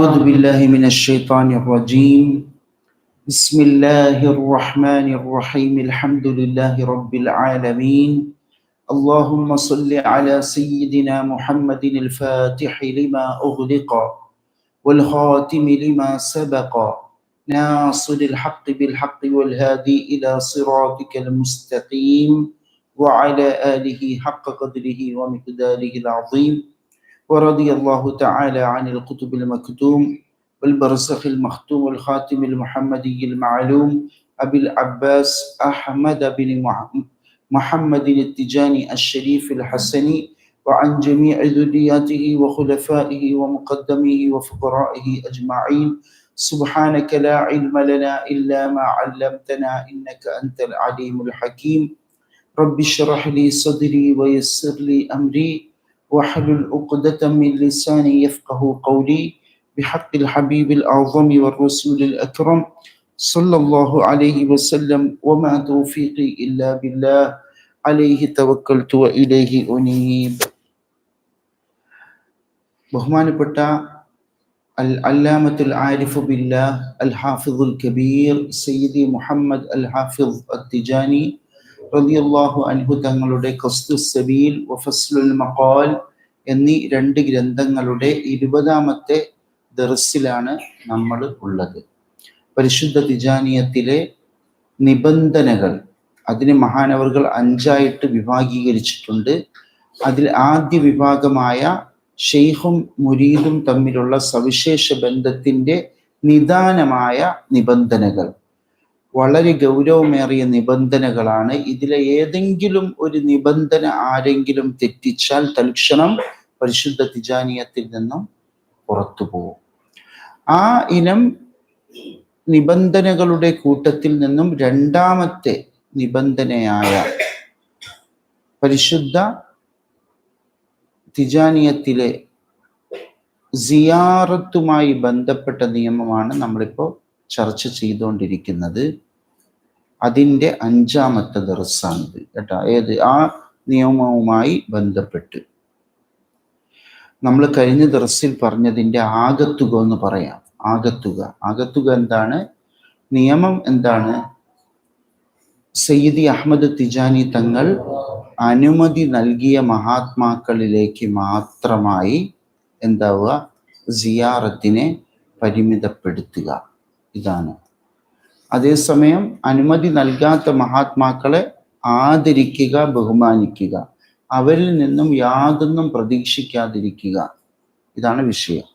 أعوذ بالله من الشيطان الرجيم. بسم الله الرحمن الرحيم. الحمد لله رب العالمين. اللهم صل على سيدنا محمد الفاتح لما أغلق والخاتم لما سبق ناصر الحق بالحق والهادي إلى صراطك المستقيم وعلى آله حق قدره ومقداره العظيم. ورضي الله تعالى عن القطب المكتوم والبرزخ المختوم والخاتم المحمدي المعلوم أبي العباس أحمد بن محمد التجاني الشريف الحسني وعن جميع ذرياته وخلفائه ومقدميه وفقرائه أجمعين. سبحانك لا علم لنا إلا ما علمتنا إنك أنت العليم الحكيم. رب اشرح لي صدري ويسر لي أمري واحلل عقدة من لساني يفقه قولي بحق الحبيب الأعظم والرسول الأكرم صلى الله عليه وسلم. وما توفيقي إلا بالله عليه توكلت وإليه أنيب. ബഹുമാനപ്പെട്ട അൽ അല്ലാമത്തുൽ ആരിഫു ബില്ലാഹ് അൽ ഹാഫിദുൽ കബീർ സയ്യിദി മുഹമ്മദ് അൽ ഹാഫിദ് അത്തിജാനി റളിയല്ലാഹു അൻഹു തങ്ങളുടെ ഖസ്ദുസ് സബീൽ വഫസ്ലുൽ മഖാൽ എന്നീ രണ്ട് ഗ്രന്ഥങ്ങളുടെ 20ാമത്തെ ദർസിലാണ് നമ്മൾ ഉള്ളത്. പരിശുദ്ധ തിജാനിയത്തിലെ നിബന്ധനകൾ അതിനെ മഹാനവറുകൾ 5ആയിട്ട് വിഭാഗീകരിച്ചിട്ടുണ്ട്. അതിൽ ആദ്യ വിഭാഗമായ ഷെയ്ഖും മുരീദും തമ്മിലുള്ള സവിശേഷ ബന്ധത്തിന്റെ നിദാനമായ നിബന്ധനകൾ, വളരെ ഗൗരവമേറിയ നിബന്ധനകളാണ്. ഇതിലെ ഏതെങ്കിലും ഒരു നിബന്ധന ആരെങ്കിലും തെറ്റിച്ചാൽ തൽക്ഷണം പരിശുദ്ധ തിജാനിയത്തിൽ നിന്നും പുറത്തു പോകും. ആ ഇനം നിബന്ധനകളുടെ കൂട്ടത്തിൽ നിന്നും 2ാമത്തെ നിബന്ധനയായ പരിശുദ്ധ തിജാനിയത്തിലെ സിയാറത്തുമായി ബന്ധപ്പെട്ട നിയമമാണ് നമ്മളിപ്പോൾ ചർച്ച ചെയ്തുകൊണ്ടിരിക്കുന്നത്. അതിൻ്റെ 5ാമത്തെ ദർസാണിത് കേട്ടോ. ആ നിയമവുമായി ബന്ധപ്പെട്ട് നമ്മൾ കഴിഞ്ഞ ദർസിൽ പറഞ്ഞതിൻ്റെ ആകത്തുക എന്ന് പറയാം. ആകത്തുക എന്താണ്? നിയമം എന്താണ്? സയ്യിദി അഹമ്മദ് തിജാനി തങ്ങൾ അനുമതി നൽകിയ മഹാത്മാക്കളിലേക്ക് മാത്രമായി എന്താവുക? സിയാറത്തിനെ പരിമിതപ്പെടുത്തുക, ഇതാണ്. അതേസമയം അനുമതി നൽകാത്ത മഹാത്മാക്കളെ ആദരിക്കുക, ബഹുമാനിക്കുക, അവരിൽ നിന്നും യാതൊന്നും പ്രതീക്ഷിക്കാതിരിക്കുക, ഇതാണ് വിഷയം.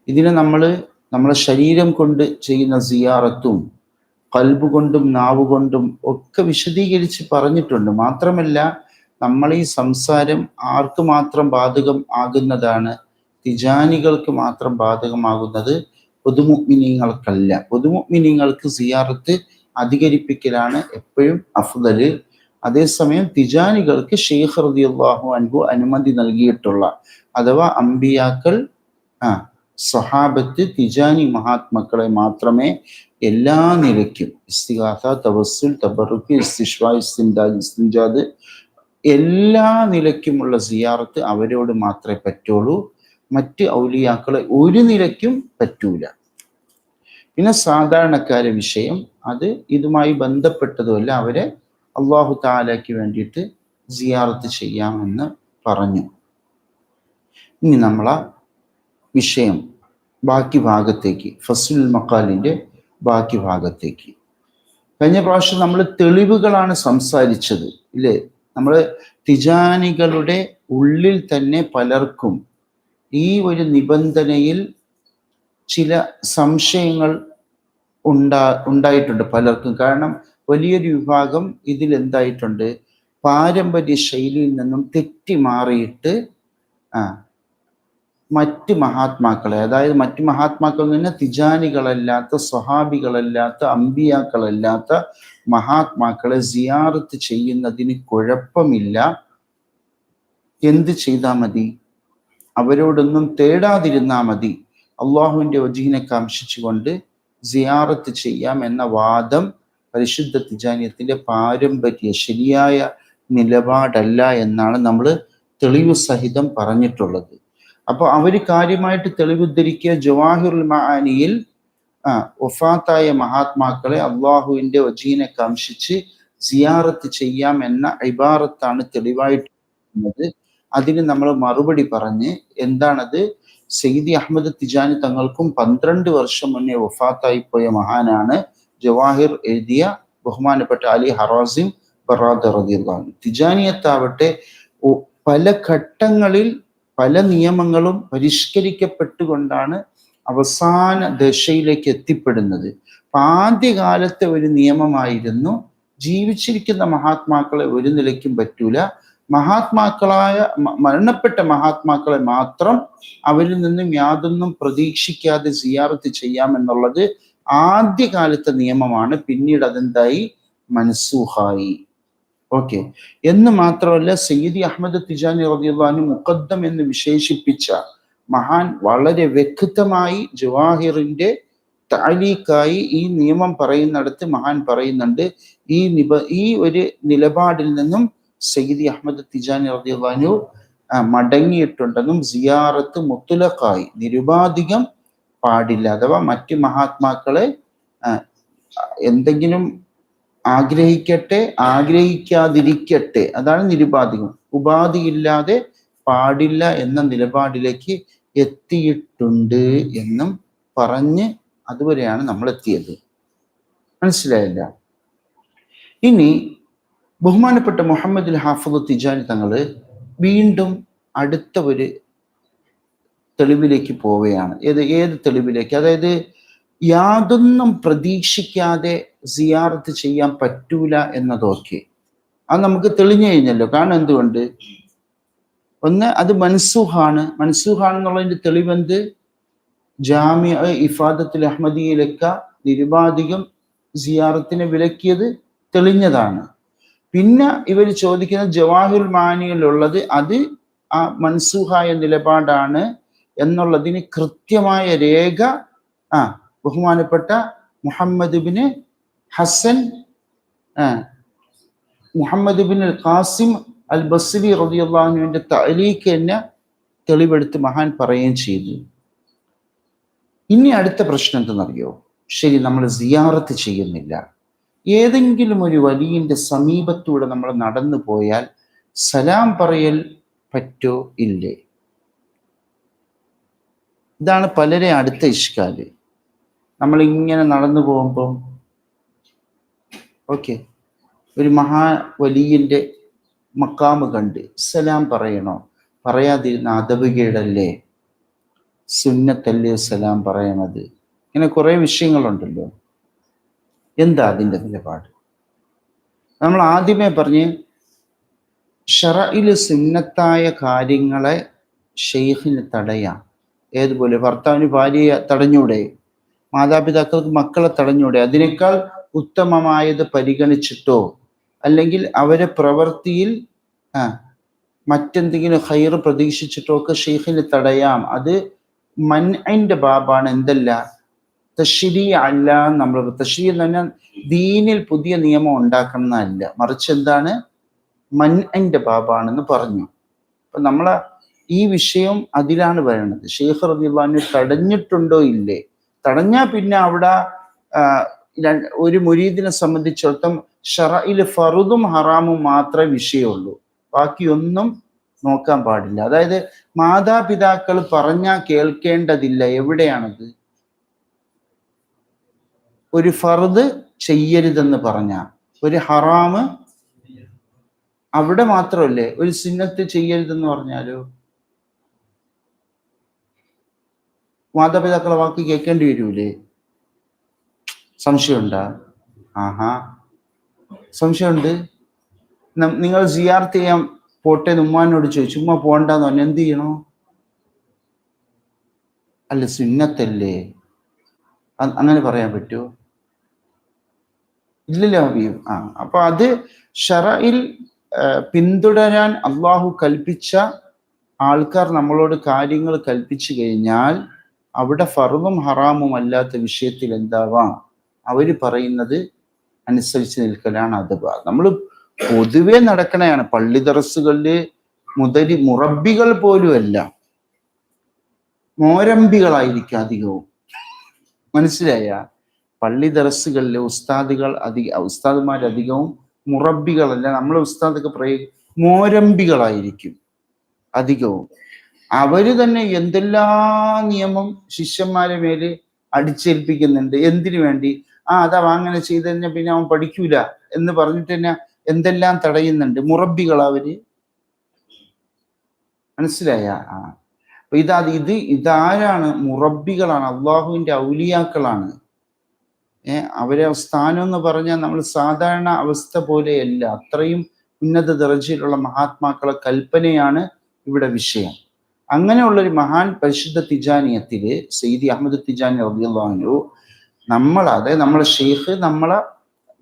ഇതിനെ നമ്മളെ ശരീരം കൊണ്ട് ചെയ്യുന്ന സിയാറത്തും ഖൽബ് കൊണ്ടും നാവ് കൊണ്ടും ഒക്കെ വിശദീകരിച്ച് പറഞ്ഞിട്ടുണ്ട്. മാത്രമല്ല, നമ്മൾ ഈ സംസാരം ആർക്ക് മാത്രം ബാധകം ആകുന്നതാണ്? തിജാനികൾക്ക് മാത്രം ബാധകമാകുന്നത് പൊതുമുഅ്മിനീങ്ങൾക്കല്ല. പൊതുമുഅ്മിനീങ്ങൾക്ക് സിയാറത്ത് അധികരിപ്പിക്കലാണ് എപ്പോഴും അഫ്ദല്. അതേസമയം തിജാനികൾക്ക് ശൈഖ് റളിയല്ലാഹു അൻഹു അനുമതി നൽകിയിട്ടുള്ള, അഥവാ അമ്പിയാക്കൾ, സ്വഹാബത്ത്, തിജാനി മഹാത്മാക്കളെ മാത്രമേ എല്ലാ നിലയ്ക്കും ഇസ്തിഗാസ, തവസ്സുൽ, തബറുക്ക്, ഇസ്തിശ്വാ, ഇസ്തിംദാദ്, ഇസ്തിൻജാദ്, എല്ലാ നിലയ്ക്കുമുള്ള സിയാറത്ത് അവരോട് മാത്രമേ പറ്റുള്ളൂ. മറ്റ് ഔലിയാക്കളെ ഒരു നിലയ്ക്കും പറ്റൂല. പിന്നെ സാധാരണക്കാരെ വിഷയം അത് ഇതുമായി ബന്ധപ്പെട്ടതുമല്ല, അവരെ അള്ളാഹു തആലയ്ക്ക് വേണ്ടിയിട്ട് സിയാറത്ത് ചെയ്യാമെന്ന് പറഞ്ഞു. ഇനി നമ്മളാ വിഷയം ബാക്കി ഭാഗത്തേക്ക്, ഫസ്ലുൽ മഖാലിന്റെ ബാക്കി ഭാഗത്തേക്ക്. കഴിഞ്ഞ പ്രാവശ്യം നമ്മൾ തെളിവുകളാണ് സംസാരിച്ചത്, ഇല്ലേ? നമ്മൾ തിജാനികളുടെ ഉള്ളിൽ തന്നെ പലർക്കും ഈ ഒരു നിബന്ധനയിൽ ചില സംശയങ്ങൾ ഉണ്ടായിട്ടുണ്ട് പലർക്കും. കാരണം വലിയൊരു വിഭാഗം ഇതിൽ എന്തായിട്ടുണ്ട്? പാരമ്പര്യ ശൈലിയിൽ നിന്നും തെറ്റി മാറിയിട്ട് മറ്റ് മഹാത്മാക്കളെ, അതായത് മറ്റ് മഹാത്മാക്കൾ നിന്ന് തിജാനികളല്ലാത്ത, സ്വഹാബികളല്ലാത്ത, അമ്പിയാക്കളല്ലാത്ത മഹാത്മാക്കളെ സിയാറത്ത് ചെയ്യുന്നതിന് കുഴപ്പമില്ല, എന്ത് ചെയ്താൽ മതി? അവരോടൊന്നും തേടാതിരുന്നാൽ മതി, അള്ളാഹുവിൻ്റെ വജീഹിനെ കാംക്ഷിച്ചുകൊണ്ട് സിയാറത്ത് ചെയ്യാം എന്ന വാദം പരിശുദ്ധ തിജാനിയത്തിന്റെ പാരമ്പര്യ ശരിയായ നിലപാടല്ല എന്നാണ് നമ്മൾ തെളിവ് സഹിതം പറഞ്ഞിട്ടുള്ളത്. അപ്പോൾ അവര് കാര്യമായിട്ട് തെളിവുദ്ധരിക്കുക ജവാഹിറുൽ മആനിയിൽ വഫാത്തായ മഹാത്മാക്കളെ അള്ളാഹുവിന്റെ വജീനെ കാംക്ഷിച്ച് സിയാറത്ത് ചെയ്യാം എന്ന ഇബാറത്താണ് തെളിവായിട്ട്. അതിന് നമ്മൾ മറുപടി പറഞ്ഞ് എന്താണത്, സയ്യിദി അഹമ്മദ് തിജാനി തങ്ങൾക്കും 12 വർഷം മുന്നേ വഫാത്തായി പോയ മഹാനാണ്. ജവാഹിർ എഴുതിയ ബഹുമാനപ്പെട്ട അലി ഹറാസിം ബറാദ റളിയല്ലാഹു അൻഹു. തിജാനിയത്താവട്ടെ പല ഘട്ടങ്ങളിൽ പല നിയമങ്ങളും പരിഷ്കരിക്കപ്പെട്ടുകൊണ്ടാണ് അവസാന ദശയിലേക്ക് എത്തിപ്പെടുന്നത്. അപ്പൊ ആദ്യകാലത്തെ ഒരു നിയമമായിരുന്നു ജീവിച്ചിരിക്കുന്ന മഹാത്മാക്കളെ ഒരു നിലയ്ക്കും പറ്റൂല, മഹാത്മാക്കളായ മരണപ്പെട്ട മഹാത്മാക്കളെ മാത്രം അവരിൽ നിന്നും യാതൊന്നും പ്രതീക്ഷിക്കാതെ സിയാറത്ത് ചെയ്യാമെന്നുള്ളത് ആദ്യകാലത്തെ നിയമമാണ്. പിന്നീട് അതെന്തായി, മൻസൂഹായി. ഓക്കെ. എന്ന് മാത്രമല്ല, സയ്യിദി അഹമ്മദ് തിജാനി റളിയല്ലാഹു അൻഹു മുഖദ്ദം എന്ന് വിശേഷിപ്പിച്ച മഹാൻ വളരെ വ്യക്തമായി ജവാഹിറിന്റെ തഅലീഖായി ഈ നിയമം പറയുന്നിടത്ത് മഹാൻ പറയുന്നുണ്ട്, ഈ ഒരു നിലപാടിൽ നിന്നും സയ്യിദി അഹമ്മദ് തിജാനി റളിയല്ലാഹു അൻഹു മടങ്ങിയിട്ടുണ്ടെന്നും സിയാറത്ത് മുത്ലഖായി നിരുപാധികം പാടില്ല. അഥവാ മറ്റ് മഹാത്മാക്കളെ എന്തെങ്കിലും ആഗ്രഹിക്കട്ടെ ആഗ്രഹിക്കാതിരിക്കട്ടെ, അതാണ് നിരുപാധികം, ഉപാധിയില്ലാതെ പാടില്ല എന്ന നിലപാടിലേക്ക് എത്തിയിട്ടുണ്ട് എന്നും പറഞ്ഞ് അതുവരെയാണ് നമ്മൾ എത്തിയത്. മനസ്സിലായില്ല? ഇനി ബഹുമാനപ്പെട്ട മുഹമ്മദുൽ ഹാഫിദ് തിജാനി തങ്ങള് വീണ്ടും അടുത്ത ഒരു തെളിവിലേക്ക് പോവുകയാണ്. ഏത് തെളിവിലേക്ക്? അതായത് യാതൊന്നും പ്രതീക്ഷിക്കാതെ സിയാറത്ത് ചെയ്യാൻ പറ്റൂല എന്നതൊക്കെ അത് നമുക്ക് തെളിഞ്ഞു കഴിഞ്ഞല്ലോ. കാരണം എന്തുകൊണ്ട്? ഒന്ന്, അത് മൻസൂഹാണെന്നുള്ളതിന്റെ തെളിവെന്ത്? ജാമിഅ ഇഫാദത്തുൽ അഹ്മദിയയിലൊക്കെ നിരുപാധികം സിയാറത്തിനെ വിലക്കിയത് തെളിഞ്ഞതാണ്. പിന്നെ ഇവർ ചോദിക്കുന്ന ജവാഹിറുൽ മആനിയിലുള്ളത് അത് ആ മൻസൂഹായ നിലപാടാണ് എന്നുള്ളതിന് കൃത്യമായ രേഖ ബഹുമാനപ്പെട്ട Muhammad bin Hasan Muhammad bin Qasim al Basri റളിയല്ലാഹു അൻഹുവിന്റെ തഅലീഖ് എന്നെ തെളിവെടുത്ത് മഹാൻ പറയുകയും ചെയ്തു. ഇനി അടുത്ത പ്രശ്നം എന്തെന്നറിയോ? ശരി, നമ്മൾ സിയാറത്ത് ചെയ്യുന്നില്ല, ഏതെങ്കിലും ഒരു വലിയന്റെ സമീപത്തൂടെ നമ്മൾ നടന്നു പോയാൽ സലാം പറയൽ പറ്റോ ഇല്ലേ? ഇതാണ് പലരെ അടുത്ത ഇഷ്കാല്. നമ്മളിങ്ങനെ നടന്നു പോകുമ്പം ഒരു വലിയന്റെ മക്കാമ് കണ്ട് സലാം പറയണോ? പറയാതിരുന്ന അദബുകേടല്ലേ? സുന്നത്തല്ലേ സലാം പറയണത്? ഇങ്ങനെ കുറെ വിഷയങ്ങളുണ്ടല്ലോ. എന്താ അതിൻ്റെ നിലപാട്? നമ്മൾ ആദ്യമേ പറഞ്ഞ് ശറഇൽ സുന്നത്തായ കാര്യങ്ങളെ ഷെയ്ഖിന് തടയാം. ഏതുപോലെ ഭർത്താവിന് ഭാര്യയെ തടഞ്ഞൂടെ? മാതാപിതാക്കൾക്ക് മക്കളെ തടഞ്ഞൂടെ? അതിനേക്കാൾ ഉത്തമമായത് പരിഗണിച്ചിട്ടോ അല്ലെങ്കിൽ അവരെ പ്രവൃത്തിയിൽ മറ്റെന്തെങ്കിലും ഖൈറ് പ്രതീക്ഷിച്ചിട്ടോ ഒക്കെ ഷെയ്ഖിന് തടയാം. അത് മൻഇന്റെ ബാബാണ്. എന്തല്ല? തശ്രീ അല്ല. നമ്മൾ തശ്രീ എന്ന് പറഞ്ഞാൽ ദീനിൽ പുതിയ നിയമം ഉണ്ടാക്കണം എന്നല്ല, മറിച്ച് എന്താണ്? മൻഇന്റെ ബാബാണെന്ന് പറഞ്ഞു. അപ്പൊ നമ്മളെ ഈ വിഷയം അതിലാണ് പറയുന്നത്. ഷെയ്ഖ് റളിയല്ലാഹു അൻഹു തടഞ്ഞിട്ടുണ്ടോ ഇല്ലേ? തടഞ്ഞാൽ പിന്നെ അവിടെ ഒരു മുരീദിനെ സംബന്ധിച്ചിടത്തോളം ശറഇൽ ഫറുദും ഹറാമും മാത്രമേ വിഷയമുള്ളൂ, ബാക്കിയൊന്നും നോക്കാൻ പാടില്ല. അതായത് മാതാപിതാക്കൾ പറഞ്ഞാൽ കേൾക്കേണ്ടതില്ല. എവിടെയാണത്? ഒരു ഫർദ് ചെയ്യരുതെന്ന് പറഞ്ഞ, ഒരു ഹറാമ് അവിടെ മാത്രമല്ലേ? ഒരു സുന്നത്ത് ചെയ്യരുതെന്ന് പറഞ്ഞാലോ മാതാപിതാക്കളെ വാക്ക് കേൾക്കേണ്ടി വരൂലേ? സംശയമുണ്ടാ? സംശയമുണ്ട്. നിങ്ങൾ സിയാറത്ത് ചെയ്യാൻ പോട്ടെ ഉമ്മാനോട് ചോദിച്ചു, ഉമ്മ പോണ്ടെന്ന് പറഞ്ഞാൽ എന്ത് ചെയ്യണോ? അല്ല, സുന്നത്തല്ലേ, അങ്ങനെ പറയാൻ പറ്റുമോ? ഇല്ലല്ലോ ഹബീബ്. അപ്പൊ അത് ശറഇൽ പിന്തുടരാൻ അള്ളാഹു കൽപ്പിച്ച ആൾക്കാർ നമ്മളോട് കാര്യങ്ങൾ കൽപ്പിച്ചു കഴിഞ്ഞാൽ അവിടെ ഫർദും ഹറാമും അല്ലാത്ത വിഷയത്തിൽ എന്താവാം? അവര് പറയുന്നത് അനുസരിച്ച് നിൽക്കലാണ് അദബ്. നമ്മൾ പൊതുവെ നടക്കണയാണ്. പള്ളി ദറസുകളില് മുറബികൾ പോലും അല്ല, മോരമ്പികളായിരിക്കും അധികവും. മനസ്സിലായ? പള്ളി ദർസുകളിലെ ഉസ്താദുമാരധികവും മുറബികളല്ല, നമ്മളെ ഉസ്താദൊക്കെ മോരമ്പികളായിരിക്കും അധികവും. അവര് തന്നെ എന്തെല്ലാം നിയമം ശിഷ്യന്മാരെ മേല് അടിച്ചേൽപ്പിക്കുന്നുണ്ട്. എന്തിനു വേണ്ടി? അതാ അങ്ങനെ ചെയ്ത് കഴിഞ്ഞാൽ പിന്നെ അവൻ പഠിക്കൂല എന്ന് പറഞ്ഞിട്ട് തന്നെ എന്തെല്ലാം തടയുന്നുണ്ട്. മുറബികളവര്. മനസ്സിലായ? അപ്പൊ ഇതാരാണ്? മുറബികളാണ്, അള്ളാഹുവിന്റെ ഔലിയാക്കളാണ്. അവരെ സ്ഥാനം എന്ന് പറഞ്ഞാൽ നമ്മൾ സാധാരണ അവസ്ഥ പോലെയല്ല, അത്രയും ഉന്നത ദർജയിലുള്ള മഹാത്മാക്കളെ കൽപ്പനയാണ് ഇവിടെ വിഷയം. അങ്ങനെയുള്ളൊരു മഹാൻ പരിശുദ്ധ തിജാനിയത്തില് സയ്യിദി അഹമ്മദ് തിജാനി റളിയല്ലാഹു അൻഹു അതായത് നമ്മളെ ഷെയ്ഖ് നമ്മളെ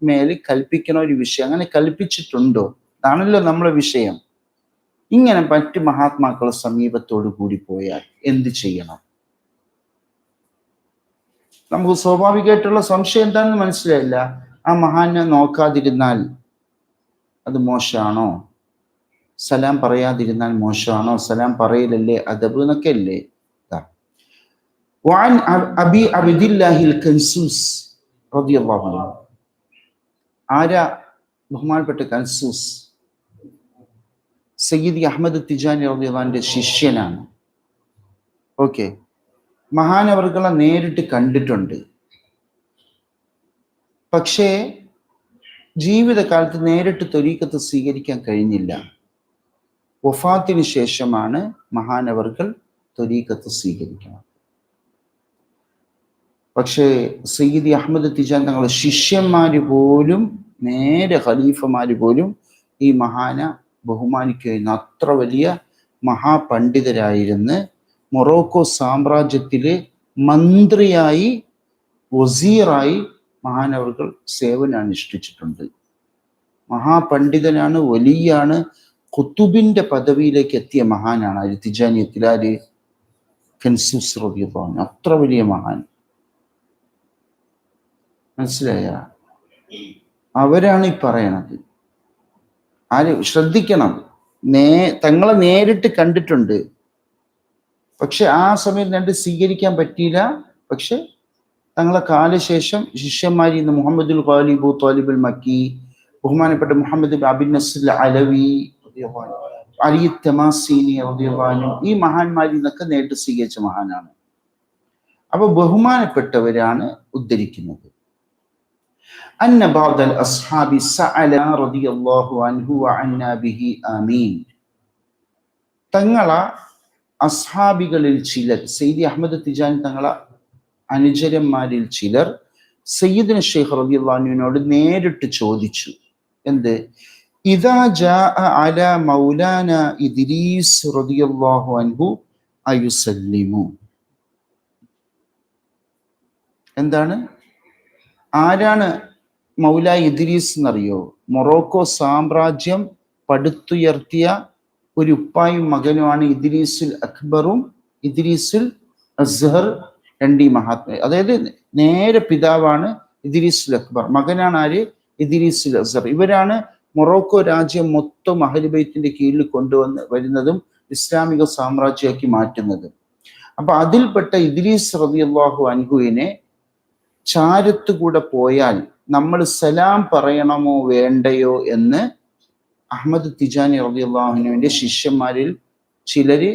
മേല് കൽപ്പിക്കുന്ന ഒരു വിഷയം, അങ്ങനെ കൽപ്പിച്ചിട്ടുണ്ടോ? അതാണല്ലോ നമ്മളെ വിഷയം. ഇങ്ങനെ മറ്റു മഹാത്മാക്കളെ സമീപത്തോടു കൂടി പോയാൽ എന്ത് ചെയ്യണം? നമുക്ക് സ്വാഭാവികമായിട്ടുള്ള സംശയം എന്താണെന്ന് മനസ്സിലായില്ല. ആ മഹാനെ നോക്കാതിരുന്നാൽ അത് മോശമാണോ? സലാം പറയാതിരുന്നാൽ മോശമാണോ? സലാം പറയലല്ലേ അദബ് എന്നൊക്കെ അല്ലേ? وعن أبي عبد الله الكنسوس رضي الله عنه. ആരാ? ബഹുമാനപ്പെട്ട കൻസൂസ് സയ്യിദി അഹമ്മദ് തിജാനി റളിയല്ലാഹു അൻഹുവിന്റെ ശിഷ്യനാണ്. ഓക്കെ, മഹാനവർകളെ നേരിട്ട് കണ്ടിട്ടുണ്ട്. പക്ഷേ ജീവിതകാലത്ത് നേരിട്ട് ത്വരീഖത്ത് സ്വീകരിക്കാൻ കഴിഞ്ഞില്ല. വഫാത്തിന് ശേഷമാണ് മഹാനവർകൾ ത്വരീഖത്ത് സ്വീകരിക്കുന്നത്. പക്ഷേ സയ്യിദി അഹമ്മദ് തിജാൻ തങ്ങളുടെ ശിഷ്യന്മാര് പോലും, നേരെ ഖലീഫമാര് പോലും ഈ മഹാനെ ബഹുമാനിക്കുകയായിരുന്നു. അത്ര വലിയ മഹാപണ്ഡിതരായിരുന്ന്. മൊറോക്കോ സാമ്രാജ്യത്തിലെ മന്ത്രിയായി, വസീറായി മഹാനവർകൾ സേവനം അനുഷ്ഠിച്ചിട്ടുണ്ട്. മഹാപണ്ഡിതനാണ്, വലിയാണ്, ഖുതുബിന്റെ പദവിയിലേക്ക് എത്തിയ മഹാനാണ്. ആര്? തിജാനിയത്തിൽ ആര്? കൻസൂസ് റളിയല്ലാഹു അൻഹു. അത്ര വലിയ മഹാൻ. മനസ്സിലായ? അവരാണ് ഈ പറയണത്. ആര്? ശ്രദ്ധിക്കണം. തങ്ങളെ നേരിട്ട് കണ്ടിട്ടുണ്ട്, പക്ഷെ ആ സമയത്ത് സ്വീകരിക്കാൻ പറ്റിയില്ല. പക്ഷെ തങ്ങളെ കാലശേഷം ശിഷ്യന്മാരിൽ നിന്ന് മുഹമ്മദുൽ ഖാലിബ് ത്വാലിബുൽ മക്കി, ബഹുമാനപ്പെട്ട മുഹമ്മദ് അബിൻ നസ്ർ അലവി, അലി തമാസീനി റളിയല്ലാഹു അൻഹു, ഈ മഹാന്മാരിൽ നിന്നൊക്കെ നേരിട്ട് സ്വീകരിച്ച മഹാനാണ്. അപ്പൊ ബഹുമാനപ്പെട്ടവരാണ് ഉദ്ധരിക്കുന്നത്. അന്ന ബഅദൽ അസ്ഹാബി സഅല റളിയല്ലാഹു അൻഹു വഅന്നാ ബിഹി ആമീൻ. തങ്ങളെ അസ്ഹാബികളിൽ ചിലർ, സയ്യിദി അഹമ്മദ് തിജാനി തങ്ങളെ അനുചരന്മാരിൽ ചിലർ സയ്യിദുന ശൈഖ് റളിയല്ലാഹു അൻഹുവിനോട് നേരിട്ട് ചോദിച്ചു. എന്ത്? ഇദാ ജാഅ അലാ മൗലാന ഇദ്രീസ് റളിയല്ലാഹു അൻഹു അയുസല്ലിമു. എന്താണ്? ആരാണ് മൗല ഇദ്രീസ് എന്നറിയോ? മൊറോക്കോ സാമ്രാജ്യം പടുത്തുയർത്തിയ ഒരു ഉപ്പായും മകനുമാണ് ഇദ്രീസുൽ അക്ബറും ഇദ്രീസുൽ അസ്ഹർ, രണ്ടീ മഹാത്മ. അതായത് നേരെ പിതാവാണ് ഇദ്രീസുൽ അക്ബർ, മകനാണ് ആര്? ഇദ്രീസുൽ അസ്ഹർ. ഇവരാണ് മൊറോക്കോ രാജ്യം മൊത്തം അഹ്ലു ബൈത്തിന്റെ കീഴിൽ വരുന്നതും ഇസ്ലാമിക സാമ്രാജ്യമാക്കി മാറ്റുന്നതും. അപ്പൊ അതിൽപ്പെട്ട ഇദ്രീസ് റളിയല്ലാഹു അൻഹുവിനെ ചാരത്തുകൂടെ പോയാൽ നമ്മൾ സലാം പറയണമോ വേണ്ടയോ എന്ന് അഹമ്മദ് തിജാനി റളിയല്ലാഹു അൻഹുവിന്റെ ശിഷ്യന്മാരിൽ ചിലര്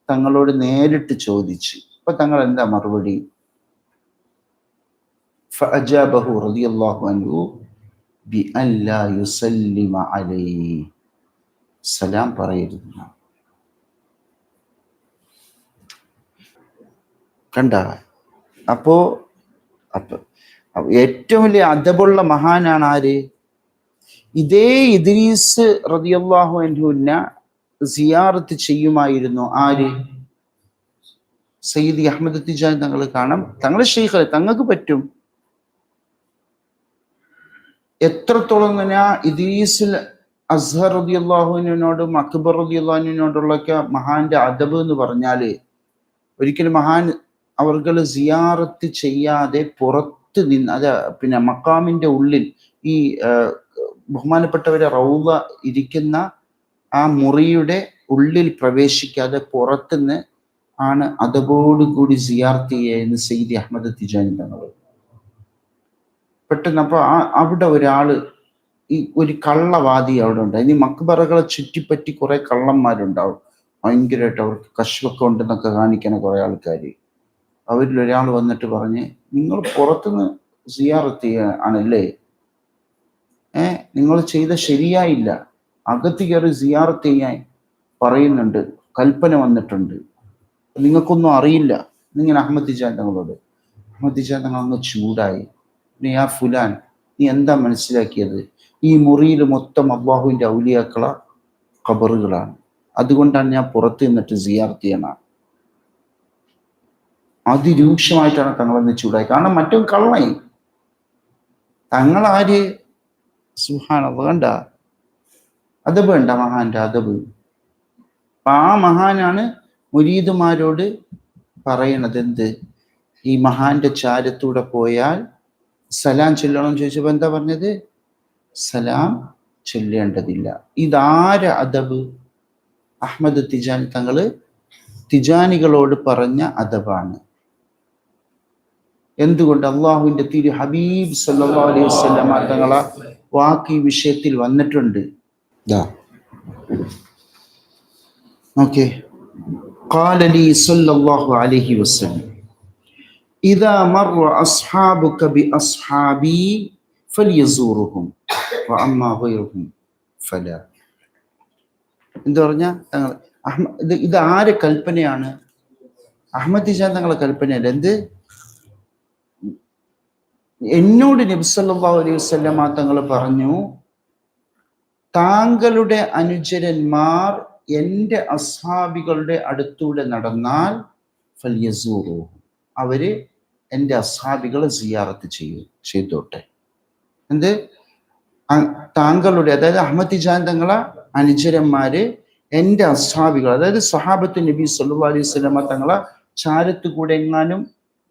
തങ്ങളോട് നേരിട്ട് ചോദിച്ചു. അപ്പൊ തങ്ങൾ എന്താ മറുപടി? ഫഅജാബഹു റളിയല്ലാഹു അൻഹു ബിഅൻ ലാ യുസല്ലിമ അലൈഹി. സലാം പറയരുത്. കണ്ട? അപ്പോ ഏറ്റവും വലിയ അദബുള്ള മഹാനാണ് ആര്? ഇതേ ഇദ്രീസ് റളിയല്ലാഹു അൻഹുവിനെ സിയാറത്ത് ചെയ്യുമായിരുന്നു. ആര്? സയ്യിദി അഹമ്മദ് തിജാനി തങ്ങൾ. കാണാം, തങ്ങളെ ശൈഖ്, തങ്ങൾക്ക് പറ്റും. എത്രത്തോളം തന്നെ ഇദ്രീസുൽ അസ്ഹർ റളിയല്ലാഹു അൻഹുവിനോടും അക്ബർ റളിയല്ലാഹു അൻഹുവിനോടുള്ളൊക്കെ മഹാന്റെ അദബ് എന്ന് പറഞ്ഞാല്, ഒരിക്കലും മഹാൻ അവർകൾ സിയാറത്ത് ചെയ്യാതെ പുറത്ത് നിന്ന്, അത് പിന്നെ മക്കാമിന്റെ ഉള്ളിൽ, ഈ ബഹുമാനപ്പെട്ടവരെ റൗള ഇരിക്കുന്ന ആ മുറിയുടെ ഉള്ളിൽ പ്രവേശിക്കാതെ പുറത്തുനിന്ന് ആണ് അതോടുകൂടി സിയാർത്ത് ചെയ്യുന്ന സയ്യിദി അഹമ്മദ് തിജാനി തങ്ങൾ. പെട്ടെന്ന് അപ്പോൾ അവിടെ ഒരാള് ഈ ഒരു കള്ളവാദി അവിടെ ഉണ്ട്. ഇനി മക്ബറകളെ ചുറ്റിപ്പറ്റി കുറെ കള്ളന്മാരുണ്ടാവും, ഭയങ്കരമായിട്ട് അവർക്ക് കശുവൊക്കെ ഉണ്ടെന്നൊക്കെ കാണിക്കണ കുറെ ആൾക്കാർ. അവരിൽ ഒരാൾ വന്നിട്ട് പറഞ്ഞ്, നിങ്ങൾ പുറത്തുനിന്ന് സിയാറത്ത് ആണല്ലേ, നിങ്ങൾ ചെയ്ത ശരിയായില്ല, അകത്ത് കയറി സിയാറത്ത് ചെയ്യാൻ പറയുന്നുണ്ട്, കൽപ്പന വന്നിട്ടുണ്ട്, നിങ്ങൾക്കൊന്നും അറിയില്ല. എന്നിങ്ങനെ അഹമ്മദ് തിജാനി തങ്ങളോട്. അഹമ്മദ് തിജാനി തങ്ങൾ അങ്ങ് ചൂടായി. പിന്നെ ആ ഫുലാൻ, നീ എന്താ മനസ്സിലാക്കിയത്? ഈ മുറിയിൽ മൊത്തം അള്ളാഹുവിൻ്റെ ഔലിയാക്കള ഖബറുകളാണ്, അതുകൊണ്ടാണ് ഞാൻ പുറത്ത് നിന്നിട്ട് സിയാറത്ത് ചെയ്യണം. അതിരൂക്ഷമായിട്ടാണ് തങ്ങളെന്ന് ചൂടായി. കാരണം മറ്റും കള്ളായി. തങ്ങളാര് സുബ്ഹാനല്ലാഹ്, കണ്ട അദബ് വേണ്ട മഹാന്റെ അദബ്. അപ്പൊ ആ മഹാനാണ് മുരീദുമാരോട് പറയണത് എന്ത്, ഈ മഹാന്റെ ചാരത്തൂടെ പോയാൽ സലാം ചൊല്ലണം ചോദിച്ചപ്പോ എന്താ പറഞ്ഞത്? സലാം ചൊല്ലേണ്ടതില്ല. ഇതാര അദബ്? അഹമ്മദ് തിജാനി തങ്ങള് തിജാനികളോട് പറഞ്ഞ അദബാണ്. എന്തുകൊണ്ട്? അള്ളാഹുവിന്റെ തിരു ഹബീബ് സല്ലല്ലാഹു അലൈഹി വസല്ലം തങ്ങളെ വാക്ക് ഈ വിഷയത്തിൽ വന്നിട്ടുണ്ട്. ഓക്കെ, ഖാല ലി സല്ലല്ലാഹു അലൈഹി വസല്ലം ഇദാ മറ അസ്ഹാബുക ബി അസ്ഹാബി ഫൽയസൂറുഹും വഅമ്മാ ഗൈറുഹും ഫലാ. എന്താ പറഞ്ഞ തങ്ങൾ ഇത് ആരെ കൽപ്പനയാണ്? അഹമ്മദ് തിജാനി തങ്ങളെ കൽപ്പനയല്ല. എന്ത്? എന്നോട് നബി സല്ലല്ലാഹു അലൈഹി വസല്ലം തങ്ങൾ പറഞ്ഞു, താങ്കളുടെ അനുചരന്മാർ എൻ്റെ അസ്ഹാബികളുടെ അടുത്തൂടെ നടന്നാൽ ഫൽയസൂറു, അവര് എൻ്റെ അസ്ഹാബികളെ സിയാറത്ത് ചെയ്തോട്ടെ. എന്ത്? താങ്കളുടെ, അതായത് അഹമ്മദ് തിജാനി തങ്ങളെ അനുചരന്മാര് എൻ്റെ അസ്ഹാബികൾ, അതായത് സഹാബത്ത് നബി സല്ലല്ലാഹു അലൈഹി വസല്ലം തങ്ങളെ ചാരത്ത് കൂടെ എങ്ങാനും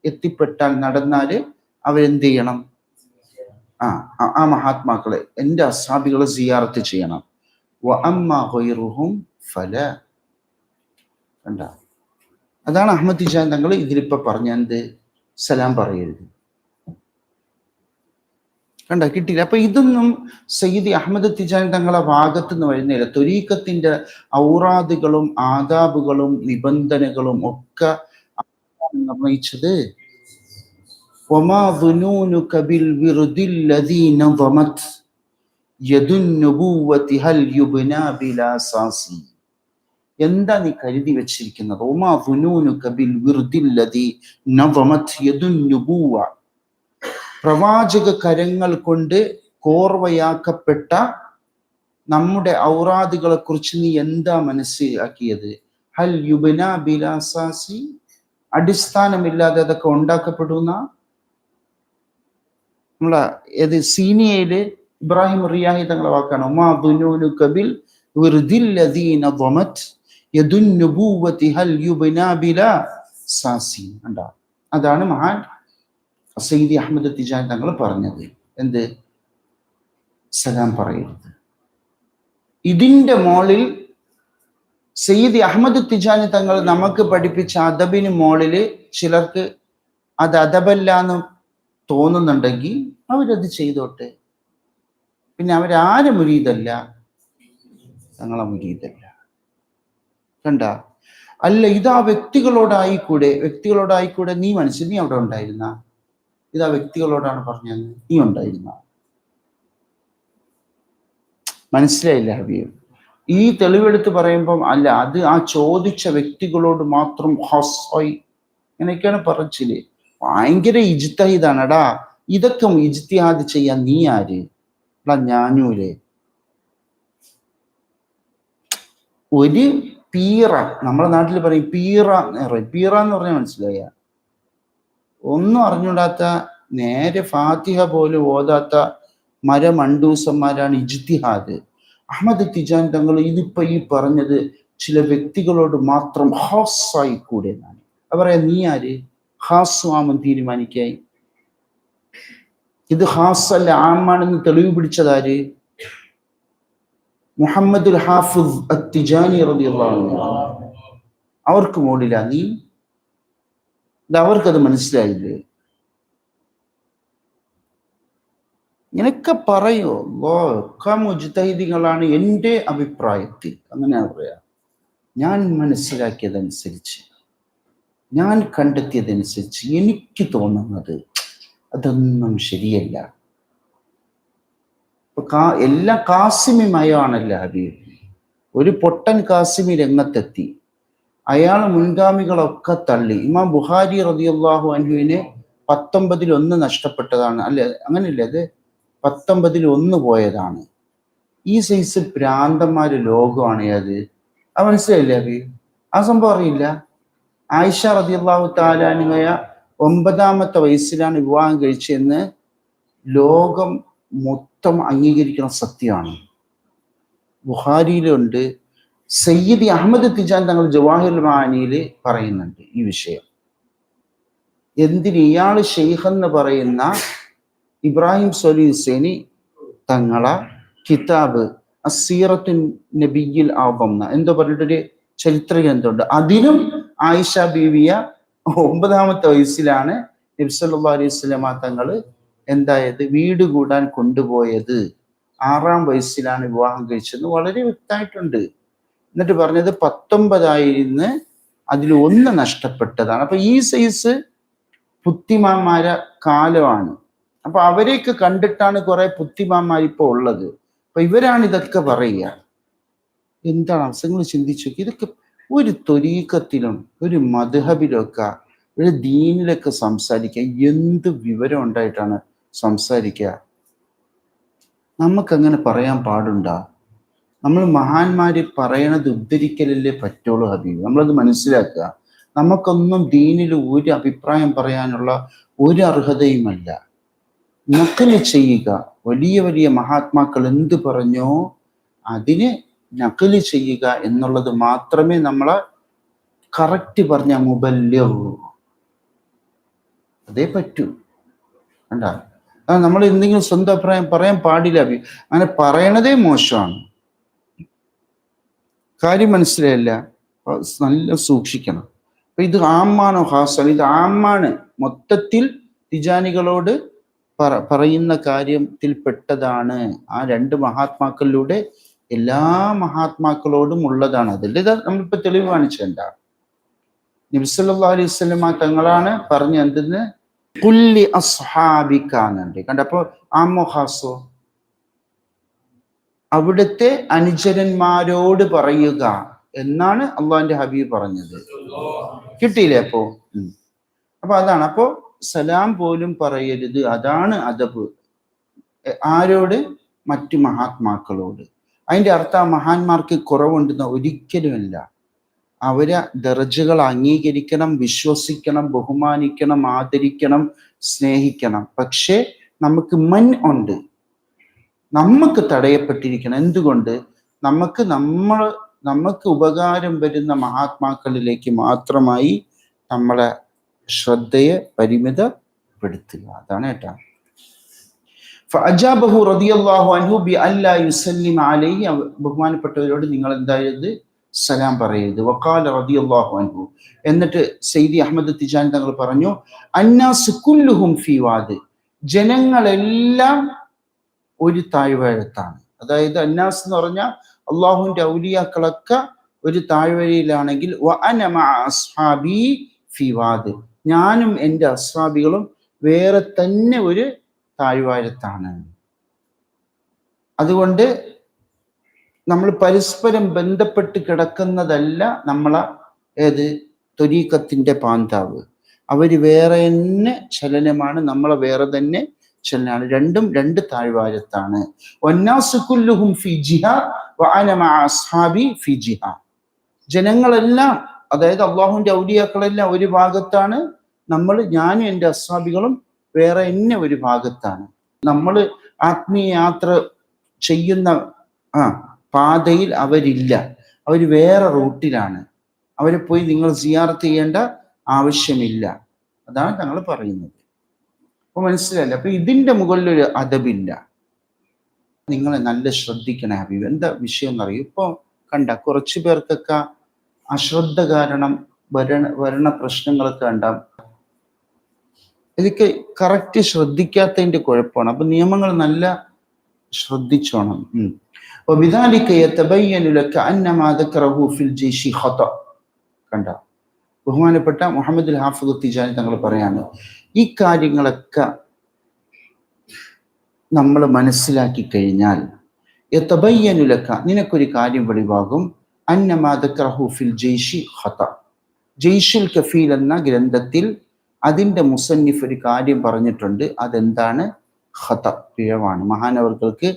എത്തിപ്പെട്ടാൽ, നടന്നാല് അവരെന്ത് ചെയ്യണം? ആ മഹാത്മാക്കളെ, എൻ്റെ അസ്ഹാബികളെ സിയാറത്ത് ചെയ്യണം. വഅമ്മാ ഗൈറുഹും ഫലാ. കണ്ട, അതാണ് അഹമ്മദ് തിജാനി തങ്ങൾ ഇതിലിപ്പോ പറഞ്ഞ എന്ത്? സലാം പറയരുത്. കണ്ട, കിട്ടിയില്ല. അപ്പൊ ഇതൊന്നും സയ്യിദി അഹമ്മദ് തിജാനി തങ്ങളെ ഭാഗത്ത് നിന്ന് വരുന്നില്ല. ത്വരീഖത്തിന്റെ ഔറാദുകളും ആദാബുകളും നിബന്ധനകളും ഒക്കെ നിർണയിച്ചത് വമാ ദുനൂനുക ബിൽ വിർദിൽ ലദീ നദമത് യദുൻ നുബുവതി ഹൽ യുബ്നാ ബിലാ സാസി. എന്താ നീ കരുതി വെച്ചിരിക്കുന്നത്? വമാ ദുനൂനുക ബിൽ വിർദിൽ ലദീ നദമത് യദുൻ നുബുവ, പ്രവാചക കരങ്ങൾ കൊണ്ട് കോർവയാക്കപ്പെട്ട നമ്മുടെ ഔറാദുകളെ കുറിച്ച് നീ എന്താ മനസ്സിലാക്കിയത്? ഹൽ യുബ്നാ ബിലാ സാസി, അടിസ്ഥാനമില്ലാതെ അതൊക്കെ ഉണ്ടാക്കപ്പെടുന്ന. നമ്മളെ ഏത് സീനിയയില് ഇബ്രാഹിം റിയാഹി തങ്ങളെ വാക്കാണ്, ഉമാ ദുനൂനുക ബിൽ വിർദിൽ ലദീ നദമത് യദുൻ നുബുവതി ഹൽ യുബ്നാ ബിലാ സാസി. കണ്ട, അതാണ് മഹാൻ സയ്യിദി അഹമ്മദ് തിജാനി തങ്ങൾ പറഞ്ഞത്. എന്ത്? സലാം പറയരുത്. ഇതിന്റെ മോളിൽ സയ്യിദി അഹമ്മദ് തിജാനി തങ്ങൾ നമുക്ക് പഠിപ്പിച്ച അദബിന് മോളില് ചിലർക്ക് അത് അദബല്ലാന്ന് തോന്നുന്നുണ്ടെങ്കിൽ അവരത് ചെയ്തോട്ടെ. പിന്നെ അവരാരെ മുരീദല്ല? തങ്ങളെ മുരീദല്ല. കണ്ട, അല്ല ഇതാ വ്യക്തികളോടായിക്കൂടെ. നീ മനസ്സിൽ, നീ അവിടെ ഉണ്ടായിരുന്ന? ഇതാ വ്യക്തികളോടാണ് പറഞ്ഞത്, നീ ഉണ്ടായിരുന്ന? മനസ്സിലായില്ല ഹബീബ്? ഈ തെളിവെടുത്ത് പറയുമ്പം അല്ല, അത് ആ ചോദിച്ച വ്യക്തികളോട് മാത്രം ഹസ്സായി അങ്ങനെയൊക്കെയാണ് പറച്ചില്. ഭയങ്കര ഇജ്തിഹാദാണെടാ. ഇതൊക്കെ ഇജ്തിഹാദ് ചെയ്യാൻ നീ ആര്? ഞാനൂലേ ഒരു പീറ, നമ്മുടെ നാട്ടിൽ പറയും പീറ എന്ന് പറഞ്ഞാൽ മനസ്സിലായ, ഒന്നും അറിഞ്ഞൂടാത്ത, നേരെ ഫാത്തിഹ പോലും ഓതാത്ത മരമണ്ടൂസന്മാരാണ് ഇജ്തിഹാദ്. അഹമ്മദ് തിജാനി തങ്ങൾ ഇതിപ്പോ ഈ പറഞ്ഞത് ചില വ്യക്തികളോട് മാത്രം ഹാസായി കൂടെ എന്നാണ്. അത് പറയാ, നീ ആര് ഹാസ്വാമൻ തീരുമാനിക്കായി? ഇത് ഹാസല്ല ആമാണെന്ന് തെളിവ് പിടിച്ചതാര്? മുഹമ്മദുൽ ഹാഫിദ് അത്തിജാനി റളിയല്ലാഹു അൻഹു. അവർക്ക് മുകളില നീ. ഇത് അവർക്കത് മനസ്സിലായില്ലേ? ഇങ്ങനെയൊക്കെ പറയോ ഒക്കെ മുജ്തഹിദീങ്ങളാണ് എൻ്റെ അഭിപ്രായത്തിൽ. അങ്ങനെയാണ് പറയാ. ഞാൻ മനസ്സിലാക്കിയതനുസരിച്ച്, ഞാൻ കണ്ടെത്തിയതനുസരിച്ച് എനിക്ക് തോന്നുന്നത് അതൊന്നും ശരിയല്ല. എല്ലാ കാസിമിമയമാണല്ലോ ഹബീബ്. ഒരു പൊട്ടൻ കാസിമി രംഗത്തെത്തി. അയാൾ മുൻഗാമികളൊക്കെ തള്ളി. ഇമാം ബുഖാരി റളിയല്ലാഹു അൻഹുവിന് 19 നഷ്ടപ്പെട്ടതാണ്. അല്ലെ, അങ്ങനെയല്ലേ? അത് 19 പോയതാണ്. ഈ സൈസ് ഭ്രാന്തന്മാര് ലോകമാണ് അത്. അത് മനസ്സിലായില്ലേ ഹബീബ്? ആ സംഭവം അറിയില്ല. ആയിഷ റളിയല്ലാഹു തആല അൻഹ 9 വയസ്സിലാണ് വിവാഹം കഴിച്ചതെന്ന് ലോകം മൊത്തം അംഗീകരിക്കുന്ന സത്യമാണ്. ബുഖാരിയിലുണ്ട്. സയ്യിദി അഹമ്മദ് തിജാൻ തങ്ങൾ ജവാഹിറുൽ മആനിയിൽ പറയുന്നുണ്ട് ഈ വിഷയം. എന്തിന് ഇയാൾ ഷെയ്ഖ് എന്ന് പറയുന്ന ഇബ്രാഹിം സ്വലി ഹുസൈനി തങ്ങളെ കിതാബ് അസീറത്തുൻ നബിയിൽ ആവം എന്തോ പറഞ്ഞിട്ടൊരു ചരിത്ര ഗ്രന്ഥമുണ്ട്. അതിനും ആയിഷ ബീവിയ 9 വയസ്സിലാണ് നബി സല്ലല്ലാഹു അലൈഹി വസല്ലമ തങ്ങൾ എന്തായത് വീട് കൂടാൻ കൊണ്ടുപോയത്. 6 വയസ്സിലാണ് വിവാഹം കഴിച്ചതെന്ന് വളരെ വ്യക്തമായിട്ടുണ്ട്. എന്നിട്ട് പറഞ്ഞത് 19 അതിൽ 1 നഷ്ടപ്പെട്ടതാണ്. അപ്പൊ ഈ സൈസ് ബുദ്ധിമാന്മാരെ കാലമാണ്. അപ്പൊ അവരെയൊക്കെ കണ്ടിട്ടാണ് കുറെ ബുദ്ധിമാന്മാർ ഇപ്പൊ ഉള്ളത്. അപ്പൊ ഇവരാണ് ഇതൊക്കെ പറയുക. എന്താണ് അവസരങ്ങൾ ചിന്തിച്ചു നോക്കി. ഇതൊക്കെ ഒരു ത്വരീഖത്തിലും ഒരു മദ്ഹബിലും ഒക്കെ ഒരു ദീനിലൊക്കെ സംസാരിക്കുക എന്ത് വിവരം ഉണ്ടായിട്ടാണ് സംസാരിക്കുക? നമുക്കങ്ങനെ പറയാൻ പാടുണ്ടോ? നമ്മൾ മഹാന്മാര് പറയണത് ഉദ്ധരിക്കലല്ലേ പറ്റുള്ളൂ ഹബീബ്. നമ്മളത് മനസ്സിലാക്കുക. നമുക്കൊന്നും ദീനിൽ ഒരു അഭിപ്രായം പറയാനുള്ള ഒരു അർഹതയുമല്ല. നഖല് ചെയ്യുക. വലിയ വലിയ മഹാത്മാക്കൾ എന്ത് പറഞ്ഞോ അതിന് നഖല് ചെയ്യുക എന്നുള്ളത് മാത്രമേ നമ്മളെ കറക്റ്റ് പറഞ്ഞ മുബല്ലിഗ് അതേ പറ്റൂ. കണ്ടാ, നമ്മൾ എന്തെങ്കിലും സ്വന്തം അഭിപ്രായം പറയാൻ പാടില്ല. അങ്ങനെ പറയണതേ മോശമാണ്. കാര്യം മനസ്സിലായില്ല. നല്ല സൂക്ഷിക്കണം. അപ്പൊ ഇത് ആമാണോ ഹാസാണ്? ഇത് ആമാണ്. മൊത്തത്തിൽ തിജാനികളോട് പറയുന്ന കാര്യത്തിൽ പെട്ടതാണ്. ആ 2 മഹാത്മാക്കളിലൂടെ എല്ലാ മഹാത്മാക്കളോടും ഉള്ളതാണ്. അതിൽ നമ്മളിപ്പോ തെളിവ് കാണിച്ചെന്താ? നബി സല്ലല്ലാഹു അലൈഹി വസല്ലമ തങ്ങളാണ് പറഞ്ഞ എന്തെന്ന് കുല്ലി അസ്ഹാബിക്കാന്നുണ്ട്. കണ്ടപ്പോ ആമോ ഹാസോ? അവിടുത്തെ അനുചരന്മാരോട് പറയുക എന്നാണ് അള്ളാഹിന്റെ ഹബീബ് പറഞ്ഞത്. കിട്ടിയില്ലേ? അപ്പൊ അതാണ്. അപ്പോ സലാം പോലും പറയരുത്. അതാണ് അദബ്. ആരോട്? മറ്റു മഹാത്മാക്കളോട്. അതിന്റെ അർത്ഥം മഹാന്മാർക്ക് കുറവുണ്ടെന്ന് ഒരിക്കലുമല്ല. അവരെ ദർജകൾ അംഗീകരിക്കണം, വിശ്വസിക്കണം, ബഹുമാനിക്കണം, ആദരിക്കണം, സ്നേഹിക്കണം. പക്ഷേ നമുക്ക് ഉണ്ട്. നമുക്ക് തടയപ്പെട്ടിരിക്കണം. എന്തുകൊണ്ട്? നമുക്ക് ഉപകാരം വരുന്ന മഹാത്മാക്കളിലേക്ക് മാത്രമായി നമ്മളെ ശ്രദ്ധയെ പരിമിതപ്പെടുത്തുക. അതാണ് കേട്ടാ. ഫഅജാബഹു റളിയല്ലാഹു അൻഹു ബിഅല്ലാ യുസല്ലിമ അലൈഹി. ബഹുമാനപ്പെട്ടവരോട് നിങ്ങൾ എന്തായത് സലാം പറയരുത്. വഖാല റളിയല്ലാഹു അൻഹു. എന്നിട്ട് സയ്യിദി അഹ്മദ് തിജാൻ തങ്ങൾ പറഞ്ഞു അന്നാസ് കുല്ലുഹും ഫീ വാദ്. ജനങ്ങളെല്ലാം ഒരു താഴ്വാരത്താണ്. അതായത് അന്നാസ് എന്ന് പറഞ്ഞാൽ അള്ളാഹുവിന്റെ ഔലിയാക്കളൊക്കെ ഒരു താഴ്വരയിലാണെങ്കിൽ വഅന മഅ അസ്ഹാബി ഫീ വാദ്. ഞാനും എൻ്റെ അസ്ഹാബികളും വേറെ തന്നെ ഒരു താഴ്വാരത്താണ്. അതുകൊണ്ട് നമ്മൾ പരസ്പരം ബന്ധപ്പെട്ട് കിടക്കുന്നതല്ല നമ്മളെ ത്വരീഖത്തിന്റെ പാന്താവ്. അവര് വേറെ തന്നെ ചലനമാണ്, നമ്മളെ വേറെ തന്നെ ചലനാണ്. രണ്ടും 2 താഴ്വാരത്താണ്. വന്നാസു കുല്ലുഹും ഫീ ജിഹാദ് വഅന മഅ അസ്ഹാബി ഫീ ജിഹാദ്. ജനങ്ങളെല്ലാം, അതായത് അള്ളാഹുവിന്റെ ഔലിയാക്കളെല്ലാം ഒരു ഭാഗത്താണ്, ഞാനും എൻ്റെ അസ്ഹാബികളും വേറെ തന്നെ ഒരു ഭാഗത്താണ്. നമ്മൾ ആത്മീയ യാത്ര ചെയ്യുന്ന പാതയിൽ അവരില്ല. അവർ വേറെ റൂട്ടിലാണ്. അവരെ പോയി നിങ്ങൾ സിയാറത്ത് ചെയ്യേണ്ട ആവശ്യമില്ല. അതാണ് ഞങ്ങൾ പറയുന്നത്. അപ്പൊ മനസ്സിലായില്ല. അപ്പൊ ഇതിന്റെ മുകളിലൊരു അദബില്ല. നിങ്ങൾ നല്ല ശ്രദ്ധിക്കണേ ഹബീബ്. എന്താ വിഷയം എന്നറിയും? ഇപ്പൊ കണ്ട കുറച്ചു പേർക്കൊക്കെ അശ്രദ്ധ കാരണം വരണ പ്രശ്നങ്ങളൊക്കെ ഉണ്ടാവും. ഇതൊക്കെ കറക്റ്റ് ശ്രദ്ധിക്കാത്തതിന്റെ കുഴപ്പമാണ്. അപ്പൊ നിയമങ്ങൾ നല്ല ശ്രദ്ധിച്ചോണം. കണ്ട, ബഹുമാനപ്പെട്ട മുഹമ്മദ് ഹാഫിദ് തിജാനി തങ്ങൾ പറയാണ്, ഈ കാര്യങ്ങളൊക്കെ നമ്മൾ മനസ്സിലാക്കി കഴിഞ്ഞാൽ യതബയ്യനുലക, നിനക്കൊരു കാര്യം വെളിവാകും, അന്നമാ ദക്കറഹു ഫിൽ ജയ്ഷി ഖത. ജയ്ഷുൽ കഫീൽ എന്ന ഗ്രന്ഥത്തിൽ അതിൻ്റെ മുസന്നിഫ് ഒരു കാര്യം പറഞ്ഞിട്ടുണ്ട്. അതെന്താണ്? ഖത, പിഴവാണ്. മഹാനവർകൾക്ക്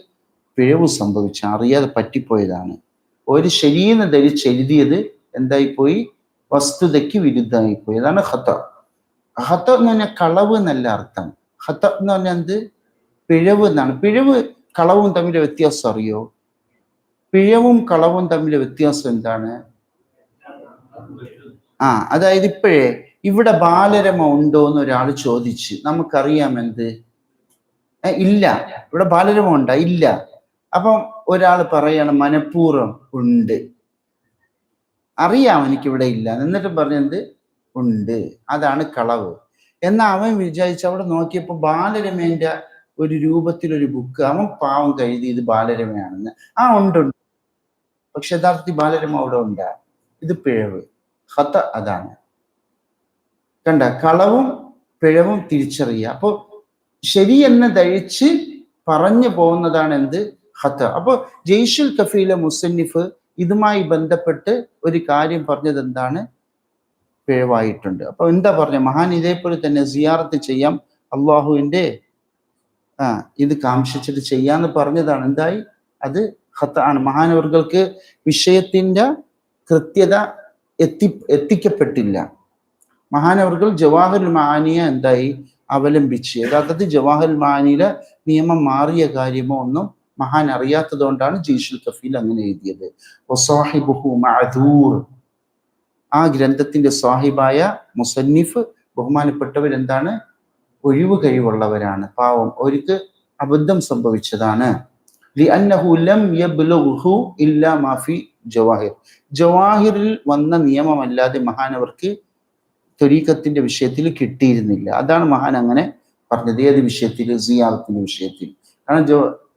പിഴവ് സംഭവിച്ച, അറിയാതെ പറ്റിപ്പോയതാണ്. ഒരു ശരീരം ധരിച്ചെഴുതിയത് എന്തായിപ്പോയി? വസ്തുതയ്ക്ക് വിരുദ്ധമായിപ്പോയി. അതാണ് ഖത. ഖത എന്ന് പറഞ്ഞാൽ കളവ് എന്നല്ല അർത്ഥം. ഖത എന്ന് പറഞ്ഞാൽ എന്ത്? പിഴവ് എന്നാണ്. പിഴവ് കളവും തമ്മിലെ വ്യത്യാസം അറിയോ? പിഴവും കളവും തമ്മിലെ വ്യത്യാസം എന്താണ്? അതായത് ഇപ്പോഴേ ഇവിടെ ബാലരമ ഉണ്ടോ എന്ന് ഒരാൾ ചോദിച്ച്, നമുക്കറിയാം എന്ത്? ഇല്ല. ഇവിടെ ബാലരമ ഉണ്ടോ? ഇല്ല. അപ്പം ഒരാൾ പറയാണ് മനഃപൂർവ്വം ഉണ്ട്, അറിയാം എനിക്കിവിടെ ഇല്ല, എന്നിട്ട് പറഞ്ഞത് ഉണ്ട്. അതാണ് കളവ്. എന്നാൽ അവൻ വിചാരിച്ച് അവിടെ നോക്കിയപ്പോൾ ബാലരമേന്റെ ഒരു രൂപത്തിലൊരു ബുക്ക്, അവൻ പാവം കരുതി ഇത് ബാലരമയാണെന്ന്. ഉണ്ട്, പക്ഷെ യഥാർത്ഥത്തിൽ ബാലരമ അവിടെ ഉണ്ടാ. ഇത് പിഴവ്. ഖത അതാണ്. കണ്ട, കളവും പിഴവും തിരിച്ചറിയുക. അപ്പോ ശരിയെന്ന് ധരിച്ച് പറഞ്ഞു പോകുന്നതാണ് എന്ത്? ഖത. അപ്പോൾ ജയ്ഷുൽ കഫീലെ മുസന്നിഫ് ഇതുമായി ബന്ധപ്പെട്ട് ഒരു കാര്യം പറഞ്ഞത് എന്താണ്? പിഴവായിട്ടുണ്ട്. അപ്പൊ എന്താ പറഞ്ഞ മഹാൻ? ഇതേപോലെ തന്നെ സിയാറത്ത് ചെയ്യാം, അള്ളാഹുവിന്റെ ഇത് കാംക്ഷിച്ചിട്ട് ചെയ്യാന്ന് പറഞ്ഞതാണ്. എന്തായി? അത് ഖത ആണ്. മഹാനവർകൾക്ക് വിഷയത്തിന്റെ കൃത്യത എത്തിക്കപ്പെട്ടില്ല. മഹാനവർകൾ ജവാഹറുൽ മആനിയെ എന്തായി? അവലംബിച്ച്. യഥാർത്ഥത്തിൽ ജവാഹറുൽ മആനിയിലെ നിയമം മാറിയ കാര്യമോ ഒന്നും മഹാൻ അറിയാത്തത് കൊണ്ടാണ് ജയ്ഷുൽ കഫീൽ അങ്ങനെ എഴുതിയത്. വസാഹിബുഹു മഅദൂർ, ആ ഗ്രന്ഥത്തിന്റെ സാഹിബായ മുസന്നിഫ് ബഹുമാനപ്പെട്ടവരെന്താണ്? ഒഴിവ് കഴിവുള്ളവരാണ്. പാവം, അവർക്ക് അബദ്ധം സംഭവിച്ചതാണ്. ലിഅന്നഹു ലം യബ്ലുഗ്ഹു ഇല്ലാ മാ ഫി ജവാഹിർ, ജവാഹിറിൽ വന്ന നിയമമല്ലാതെ മഹാനവർക്ക് ത്വരീഖത്തിന്റെ വിഷയത്തിൽ കിട്ടിയിരുന്നില്ല. അതാണ് മഹാൻ അങ്ങനെ പറഞ്ഞത്. ഏത് വിഷയത്തിൽ? സിയാറത്തിന്റെ വിഷയത്തിൽ. കാരണം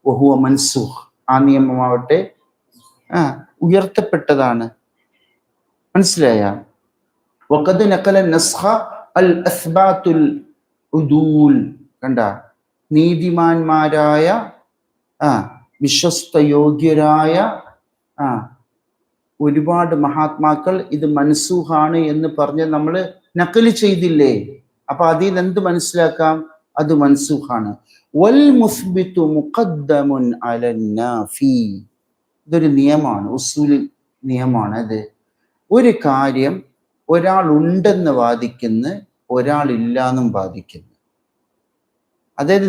വഹുവ മൻസൂഖ്, ആ നിയമമാവട്ടെ ഉയർത്തപ്പെട്ടതാണ്. മനസ്സിലായ? വഖദ് നഖല നസ്ഖ അൽ അസ്ബാത്തുൽ ഉദൂൽ. കണ്ട, നീതിമാന്മാരായ വിശ്വസ്ത യോഗ്യരായ ഒരുപാട് മഹാത്മാക്കൾ ഇത് മൻസൂഖാണ് എന്ന് പറഞ്ഞ് നമ്മൾ നക്കല് ചെയ്തില്ലേ? അപ്പൊ അതിൽ നിന്ന് എന്ത് മനസ്സിലാക്കാം? അത് മൻസൂഖാണ്. വൽ മുസ്ബിതു മുഖദ്ദമുൻ അലൻ നാഫി, ഇതൊരു നിയമമാണ്, ഉസൂൽ നിയമമാണ്. അത് ഒരു കാര്യം ഒരാൾ ഉണ്ടെന്ന് വാദിക്കുന്നു, ഒരാൾ ഇല്ലാന്നും വാദിക്കുന്നു. അതായത്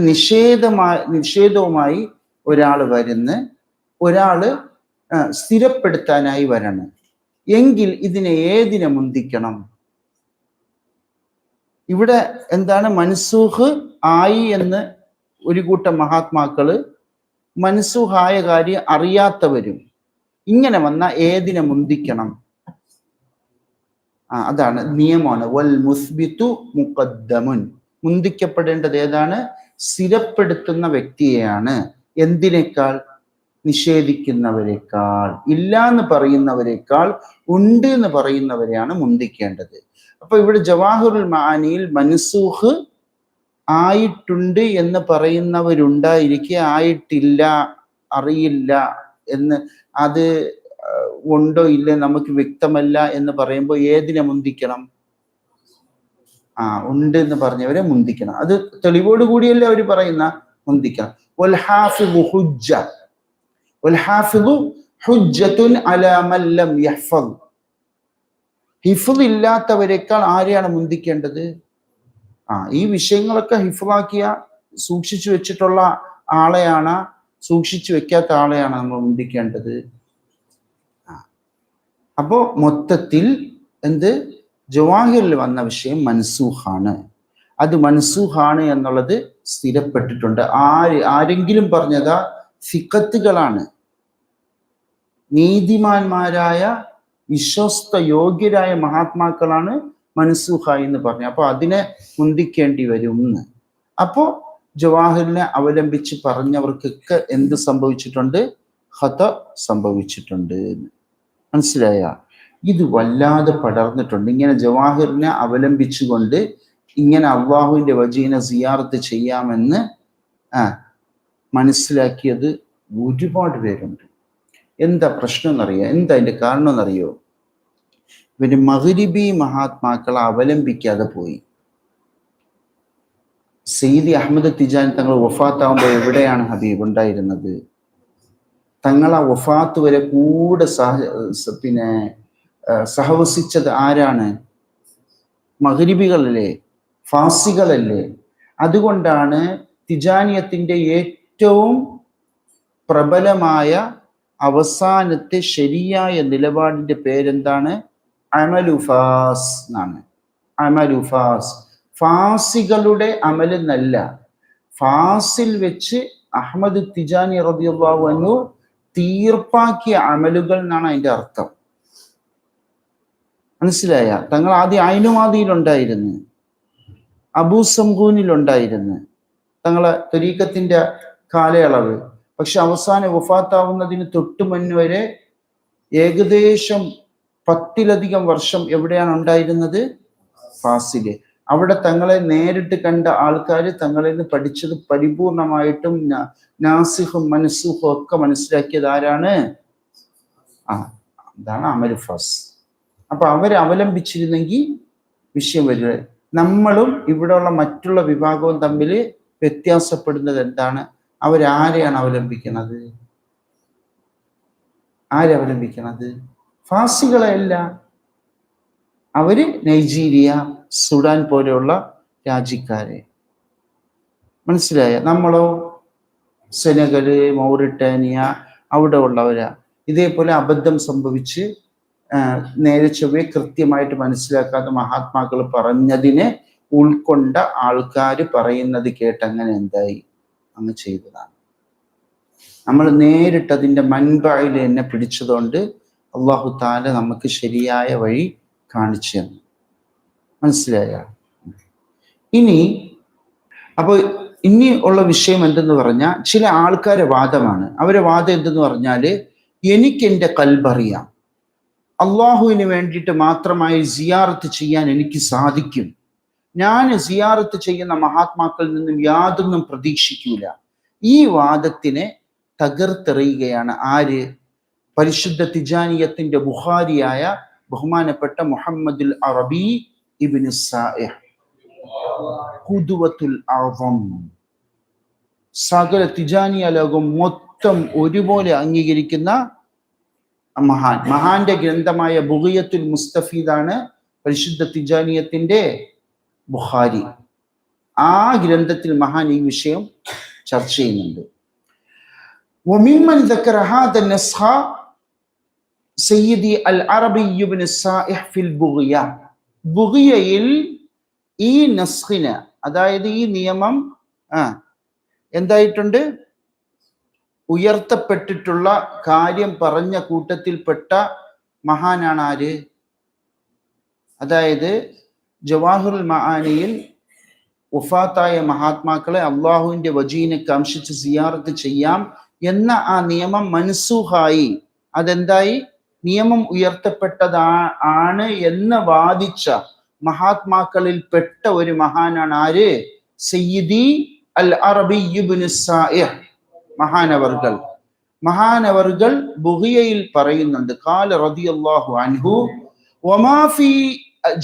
നിഷേധവുമായി ഒരാൾ വരുന്ന്, ഒരാള് സ്ഥിരപ്പെടുത്താനായി വരണം. എങ്കിൽ ഏതിനെ മുന്തിക്കണം? ഇവിടെ എന്താണ്? മൻസൂഖ് ആയി എന്ന് ഒരു കൂട്ടം മഹാത്മാക്കള്, മൻസൂഖായ കാര്യം അറിയാത്തവരും. ഇങ്ങനെ വന്ന ഏതിനെ മുന്തിക്കണം? അതാണ് നിയമമാണ്. വൽ മുസ്ബിതു മുഖദ്ദമുൻ, മുന്തിക്കപ്പെടേണ്ടത് ഏതാണ്? സ്ഥിരപ്പെടുത്തുന്ന വ്യക്തിയെയാണ്. എന്തിനേക്കാൾ? നിഷേധിക്കുന്നവരെക്കാൾ, ഇല്ല എന്ന് പറയുന്നവരെക്കാൾ ഉണ്ട് എന്ന് പറയുന്നവരെയാണ് മുന്തിക്കേണ്ടത്. അപ്പൊ ഇവിടെ ജവാഹറുൽ മആനിയിൽ മൻസൂഖ് ആയിട്ടുണ്ട് എന്ന് പറയുന്നവരുണ്ടായിരിക്കെ ആയിട്ടില്ല, അറിയില്ല എന്ന്, അത് ഉണ്ടോ ഇല്ലേ നമുക്ക് വ്യക്തമല്ല എന്ന് പറയുമ്പോൾ ഏതിനെ മുന്തിക്കണം? ഉണ്ട് എന്ന് പറഞ്ഞവരെ മുന്തിക്കണം. അത് തെളിവോട് കൂടിയല്ലേ അവർ പറയുന്ന മുന്തിക്കണം. വൽ ഹാഫിദു ഹുജ്ജ, വൽ ഹാഫിദു ഹുജ്ജത്തുൻ അലാ മൻ ലം യഹ്ഫദ്. ഹിഫ്ള് ഇല്ലാത്തവരെക്കാൾ ആരെയാണ് മുന്തിക്കേണ്ടത്? ഈ വിഷയങ്ങളൊക്കെ ഹിഫ്ളാക്കിയ, സൂക്ഷിച്ചു വെച്ചിട്ടുള്ള ആളെയാണ്, സൂക്ഷിച്ചു വെക്കാത്ത ആളെയാണ് നമ്മൾ മുന്തിക്കേണ്ടത്. അപ്പോ മൊത്തത്തിൽ എന്ത്? ജവാഹിറിൽ വന്ന വിഷയം മൻസൂഖാണ്. അത് മൻസൂഖാണ് എന്നുള്ളത് സ്ഥിരപ്പെട്ടിട്ടുണ്ട്. ആരെങ്കിലും പറഞ്ഞതാ? ഫിഖത്തുകളാണ്, നീതിമാന്മാരായ വിശ്വസ്ത യോഗ്യരായ മഹാത്മാക്കളാണ് മൻസൂഖായി എന്ന് പറഞ്ഞു. അപ്പൊ അതിനെ മുന്തിക്കേണ്ടി വരും എന്ന്. അപ്പോ ജവാഹിറിനെ അവലംബിച്ച് പറഞ്ഞവർക്കൊക്കെ എന്ത് സംഭവിച്ചിട്ടുണ്ട്? ഖത സംഭവിച്ചിട്ടുണ്ട്. മനസ്സിലായ? ഇത് വല്ലാതെ പടർന്നിട്ടുണ്ട്. ഇങ്ങനെ ജവാഹിറിനെ അവലംബിച്ചുകൊണ്ട് ഇങ്ങനെ അള്ളാഹുവിന്റെ വജീനെ സിയാറത്ത് ചെയ്യാമെന്ന് മനസ്സിലാക്കിയത് ഒരുപാട് പേരുണ്ട്. എന്താ പ്രശ്നം എന്നറിയോ? എന്താ അതിന്റെ കാരണം എന്നറിയോ? ഇവര് മഗ്രിബി മഹാത്മാക്കളെ അവലംബിക്കാതെ പോയി. സയ്യിദി അഹമ്മദ് തിജാനി തങ്ങൾ വഫാത്താവുമ്പോൾ എവിടെയാണ് ഹബീബ് ഉണ്ടായിരുന്നത്? തങ്ങളെ വഫാത്ത് വരെ കൂടെ സഹവസിച്ചത് ആരാണ്? മഗ്രിബികളല്ലേ, ഫാസികളല്ലേ. അതുകൊണ്ടാണ് തിജാനിയത്തിന്റെ ഏറ്റവും പ്രബലമായ അവസാനത്തെ ശരിയായ നിലപാടിന്റെ പേരെന്താണ്? അമലുഫാസ് എന്നാണ്. അമലുഫാസ്, ഫാസികളുടെ അമലെന്നല്ല. ഫാസിൽ വെച്ച് അഹ്മദ് തിജാനി റളിയല്ലാഹു അൻഹു തീർപ്പാക്കിയ അമലുകൾ എന്നാണ് അതിന്റെ അർത്ഥം. മനസ്സിലായ? തങ്ങൾ ആദ്യം ഐനുമാദിയിലുണ്ടായിരുന്നു, അബൂ സംഗൂനിലുണ്ടായിരുന്നു തങ്ങളെ ത്വരീഖത്തിന്റെ കാലയളവ്. പക്ഷെ അവസാനം വഫാത്താവുന്നതിന് തൊട്ടു മുന്ന് വരെ ഏകദേശം 10-ലധികം വർഷം എവിടെയാണ് ഉണ്ടായിരുന്നത്? ഫാസില്. അവിടെ തങ്ങളെ നേരിട്ട് കണ്ട ആൾക്കാർ തങ്ങളിൽ നിന്ന് പഠിച്ചത് പരിപൂർണമായിട്ടും നാസിഖും മൻസൂഖും ഒക്കെ മനസ്സിലാക്കിയത് ആരാണ്? അതാണ് അമലു ഫാസ്. അപ്പൊ അവരെ അവലംബിച്ചിരുന്നെങ്കിൽ വിഷയം വരിക. നമ്മളും ഇവിടെയുള്ള മറ്റുള്ള വിഭാഗവും തമ്മിൽ വ്യത്യാസപ്പെടുന്നത് എന്താണ്? അവരാരെയാണ് അവലംബിക്കുന്നത്? ആരവലംബിക്കുന്നത്? ഫാസികളെയല്ല. അവര് നൈജീരിയ, സുഡാൻ പോലെയുള്ള രാജ്യക്കാരെ. മനസ്സിലായ? നമ്മളോ സെനഗല്, മൗറിറ്റാനിയ അവിടെ ഉള്ളവരാ. ഇതേപോലെ അബദ്ധം സംഭവിച്ച് നേരെ ചൊവ്വെ കൃത്യമായിട്ട് മനസ്സിലാക്കാതെ മഹാത്മാക്കൾ പറഞ്ഞതിനെ ഉൾക്കൊണ്ട ആൾക്കാർ പറയുന്നത് കേട്ട് അങ്ങനെ എന്തായി അങ്ങ് ചെയ്തതാണ്. നമ്മൾ നേരിട്ട് അതിൻ്റെ മൻബയിൽ എന്നെ പിടിച്ചതുകൊണ്ട് അള്ളാഹു താല നമുക്ക് ശരിയായ വഴി കാണിച്ചു തന്നു. മനസ്സിലായ? ഇനി ഉള്ള വിഷയം എന്തെന്ന് പറഞ്ഞാൽ ചില ആൾക്കാരെ വാദമാണ്. അവരെ വാദം എന്തെന്ന് പറഞ്ഞാല്, എനിക്കെൻ്റെ കൽബറിയാം, അള്ളാഹുവിന് വേണ്ടിയിട്ട് മാത്രമായി സിയാറത്ത് ചെയ്യാൻ എനിക്ക് സാധിക്കും, ഞാൻ സിയാറത്ത് ചെയ്യുന്ന മഹാത്മാക്കളിൽ നിന്നും യാതൊന്നും പ്രതീക്ഷിക്കൂല. ഈ വാദത്തിനെ തകർത്തെറിയുകയാണ് ആര്? പരിശുദ്ധ തിജാനിയത്തിന്റെ ബുഖാരിയായ ബഹുമാനപ്പെട്ട മുഹമ്മദുൽ അറബി ഇബ്നു സാഇഹ്, ഖുദ്വത്തുൽ അഅ്സം. സകല തിജാനിയ ലോകം മൊത്തം ഒരുപോലെ അംഗീകരിക്കുന്ന മഹാന്റെ ഗ്രന്ഥമായ ബുഗിയത്തുൽ മുസ്തഫീദാണ് പരിശുദ്ധ തിജാനിയത്തിന്റെ ബുഖാരി. ആ ഗ്രന്ഥത്തിൽ മഹാൻ ഈ വിഷയം ചർച്ച ചെയ്യുന്നുണ്ട്. وممن ذكر هذا النسخ سيدي العربي بن الصائح في البغية. ബുഗിയയിൽ ഈ നസ്ഖിന്, അതായത് ഈ നിയമം എന്തായിട്ടുണ്ട്? ഉയർത്തപ്പെട്ടിട്ടുള്ള കാര്യം പറഞ്ഞ കൂട്ടത്തിൽപ്പെട്ട മഹാനാണ് ആര്? അതായത് ജവാഹിറുൽ മആനിയിൽ വഫാത്തായ മഹാത്മാക്കളെ അള്ളാഹുവിന്റെ വജീനെ കാംക്ഷിച്ച് സിയാറത്ത് ചെയ്യാം എന്ന ആ നിയമം മൻസൂഖായി. അതെന്തായി? നിയമം ഉയർത്തപ്പെട്ടതാണ് എന്ന് വാദിച്ച മഹാത്മാക്കളിൽ പെട്ട ഒരു മഹാനാണ് ആര്? സയ്യിദി അൽ അറബി ഇബ്നു സാഇഹ് മഹാനവർകൾ ബുഗിയയിൽ പറയുന്നുണ്ട്. ഖാല റളിയല്ലാഹു അൻഹു വമാ ഫീ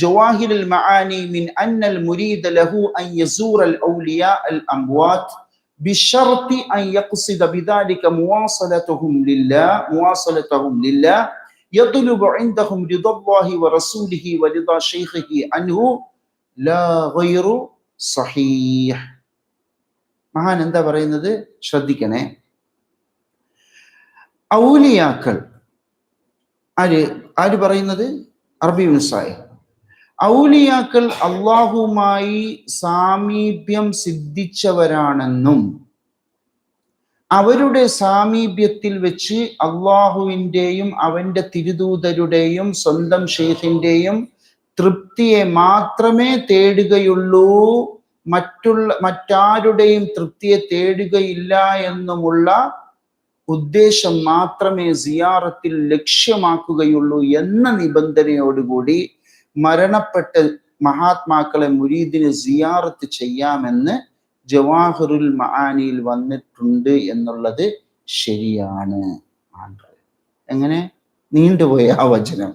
ജവാഹിർ അൽ മആനി മിൻ അന്ന അൽ മുരീദ ലഹു അൻ യസൂറ അൽ ഔലിയാ അൽ അംവാത് ബിശർത്തി അൻ യഖ്സിദ ബിദാലിക മുവാസലതഹും ലില്ലാഹ് യത്ലുബു ഇൻദഹും റിദല്ലാഹി വറസൂലിഹി വരിദാ ശൈഖിഹി അൻഹു ലാ ഗൈറു സഹീഹ്. മഹാൻ എന്താ പറയുന്നത്? ശ്രദ്ധിക്കണേ. ഔലിയാക്കൾ ആര് പറയുന്നത്? അറബി ഇബ്നു സാഇഹ്. ഔലിയാക്കൾ അള്ളാഹുമായി സാമീപ്യം സിദ്ധിച്ചവരാണെന്നും അവരുടെ സാമീപ്യത്തിൽ വെച്ച് അള്ളാഹുവിൻ്റെയും അവൻ്റെ തിരുദൂതരുടെയും സ്വന്തം ഷെയ്ഖിൻ്റെയും തൃപ്തിയെ മാത്രമേ തേടുകയുള്ളൂ, മറ്റാരുടെയും തൃപ്തിയെ തേടുകയില്ല എന്നുമുള്ള ഉദ്ദേശം മാത്രമേ സിയാറത്തിൽ ലക്ഷ്യമാക്കുകയുള്ളൂ എന്ന നിബന്ധനയോടുകൂടി മരണപ്പെട്ട മഹാത്മാക്കളെ മുരീദിന് സിയാറത്ത് ചെയ്യാമെന്ന് ജവാഹിറുൽ മആനിയിൽ വന്നിട്ടുണ്ട് എന്നുള്ളത് ശരിയാണ്. എങ്ങനെ നീണ്ടുപോയ ആ വചനം,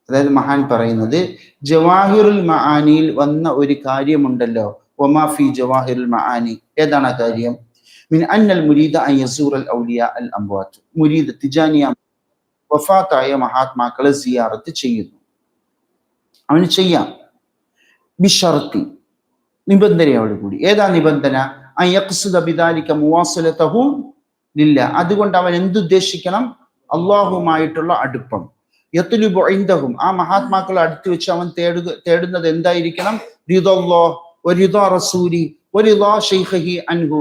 അതായത് മഹാൻ പറയുന്നത് ജവാഹിറുൽ മആനിയിൽ വന്ന ഒരു കാര്യമുണ്ടല്ലോ, വമാ ഫി ജവാഹിറുൽ മആനി, ഏതാണ് ആ കാര്യം? മിൻ അന്നൽ മുരീദ അൻ യസൂറൽ ഔലിയ അൽ അംവാത്ത്, മുരീദ് തിജാനിയ വഫാത്തായ മഹാത്മാക്കളെ സിയാറത്ത് ചെയ്യുന്നു, അവന് ചെയ്യാം. ബിശർത്തി, നിബന്ധനയോടുകൂടി. ഏതാ നിബന്ധന? അൻ യഖ്സിദ ബിദാലിക മുവാസലതഹും ലില്ലാഹ്, അതുകൊണ്ട് അവൻ എന്തുദ്ദേശിക്കണം? അള്ളാഹുമായിട്ടുള്ള അടുപ്പം. യത്ലുബു ഇൻദഹും, ആ മഹാത്മാക്കളെ അടുത്ത് വെച്ച് അവൻ തേടുന്നത് എന്തായിരിക്കണം? റിദല്ലാഹ് വരിദാ റസൂലി വരിദാ ശൈഖിഹി അൻഹു,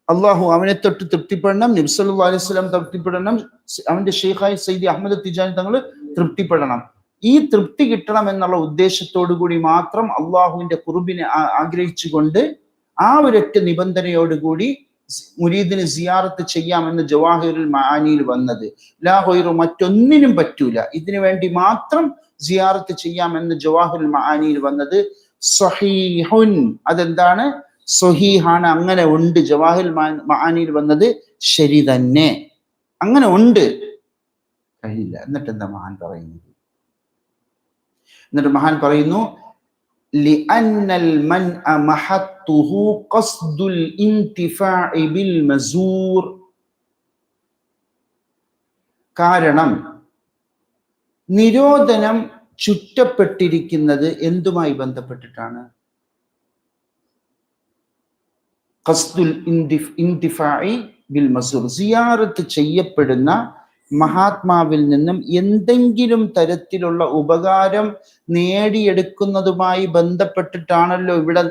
അള്ളാഹു അവനെ തൊട്ട് തൃപ്തിപ്പെടണം, നബി സല്ലല്ലാഹു അലൈഹി വസല്ലം തൃപ്തിപ്പെടണം, അവന്റെ ഷെയ്ഖായ സയ്യിദി അഹ്മദ് തിജാനി തങ്ങൾ തൃപ്തിപ്പെടണം. ഈ തൃപ്തി കിട്ടണം എന്നുള്ള ഉദ്ദേശത്തോടു കൂടി മാത്രം അള്ളാഹുവിന്റെ ഖുർബിനെ ആഗ്രഹിച്ചുകൊണ്ട് ആ ഒരൊറ്റ നിബന്ധനയോടുകൂടി മുരീദിന് സിയാറത്ത് ചെയ്യാമെന്ന് ജവാഹിറുൽ മആനിയിൽ വന്നത്. ലാ ഗൈറു, മറ്റൊന്നിനും പറ്റൂല, ഇതിനു വേണ്ടി മാത്രം സിയാറത്ത് ചെയ്യാമെന്ന് ജവാഹിറുൽ മആനിയിൽ വന്നത് സ്വഹീഹുൻ, അതെന്താണ്? സ്വഹീഹാണ്, അങ്ങനെ ഉണ്ട്. ജവാഹിറുൽ മആനിയിൽ വന്നത് ശരി തന്നെ, അങ്ങനെ ഉണ്ട്. കഴിയില്ല. എന്നിട്ട് എന്താ മഹാൻ പറയുന്നത്? എന്നിട്ട് മഹാൻ പറയുന്നു ലിഅന്നൽ മൻഅ മഹത്തുഹു ഖസ്ദുൽ ഇന്തിഫാഇ ബിൽ മസൂർ, കാരണം നിരോധനം ചുറ്റപ്പെട്ടിരിക്കുന്നത് എന്തുമായി ബന്ധപ്പെട്ടിട്ടാണ്? ഖസ്ദുൽ ഇന്തിഫാഇ ബിൽ മസൂർ, സിയാറത്ത് ചെയ്യപ്പെടുന്ന മഹാത്മാവിൽ നിന്നും എന്തെങ്കിലും തരത്തിലുള്ള ഉപകാരം നേടിയെടുക്കുന്നതുമായി ബന്ധപ്പെട്ടിട്ടാണല്ലോ ഇവിടെ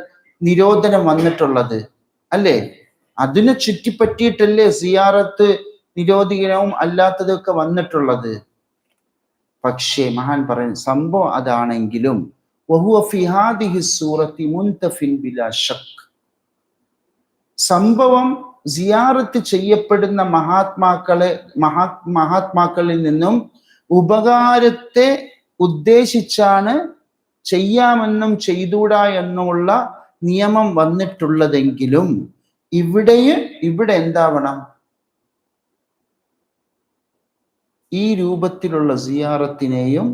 നിരോധനം വന്നിട്ടുള്ളത്, അല്ലേ? അതിനെ ചുറ്റിപ്പറ്റിയിട്ടല്ലേ സിയാറത്ത് നിരോധിക്കണവും അല്ലാത്തതൊക്കെ വന്നിട്ടുള്ളത്. പക്ഷേ മഹാൻ പറയുന്ന സംഭവം അതാണെങ്കിലും വഹുവ ഫി ഹാദിഹി സൂറത്തി മുൻതഫിൻ ബിലാ ശക്ക്, സംഭവം സിയാറത്ത് ചെയ്യപ്പെടുന്ന മഹാത്മാക്കളിൽ നിന്നും ഉപകാരത്തെ ഉദ്ദേശിച്ചാണ് ചെയ്യാമെന്നും ചെയ്തൂടാ എന്നുമുള്ള നിയമം വന്നിട്ടുള്ളതെങ്കിലും ഇവിടെ എന്താവണം? ഈ രൂപത്തിലുള്ള സിയാറത്തിനെയും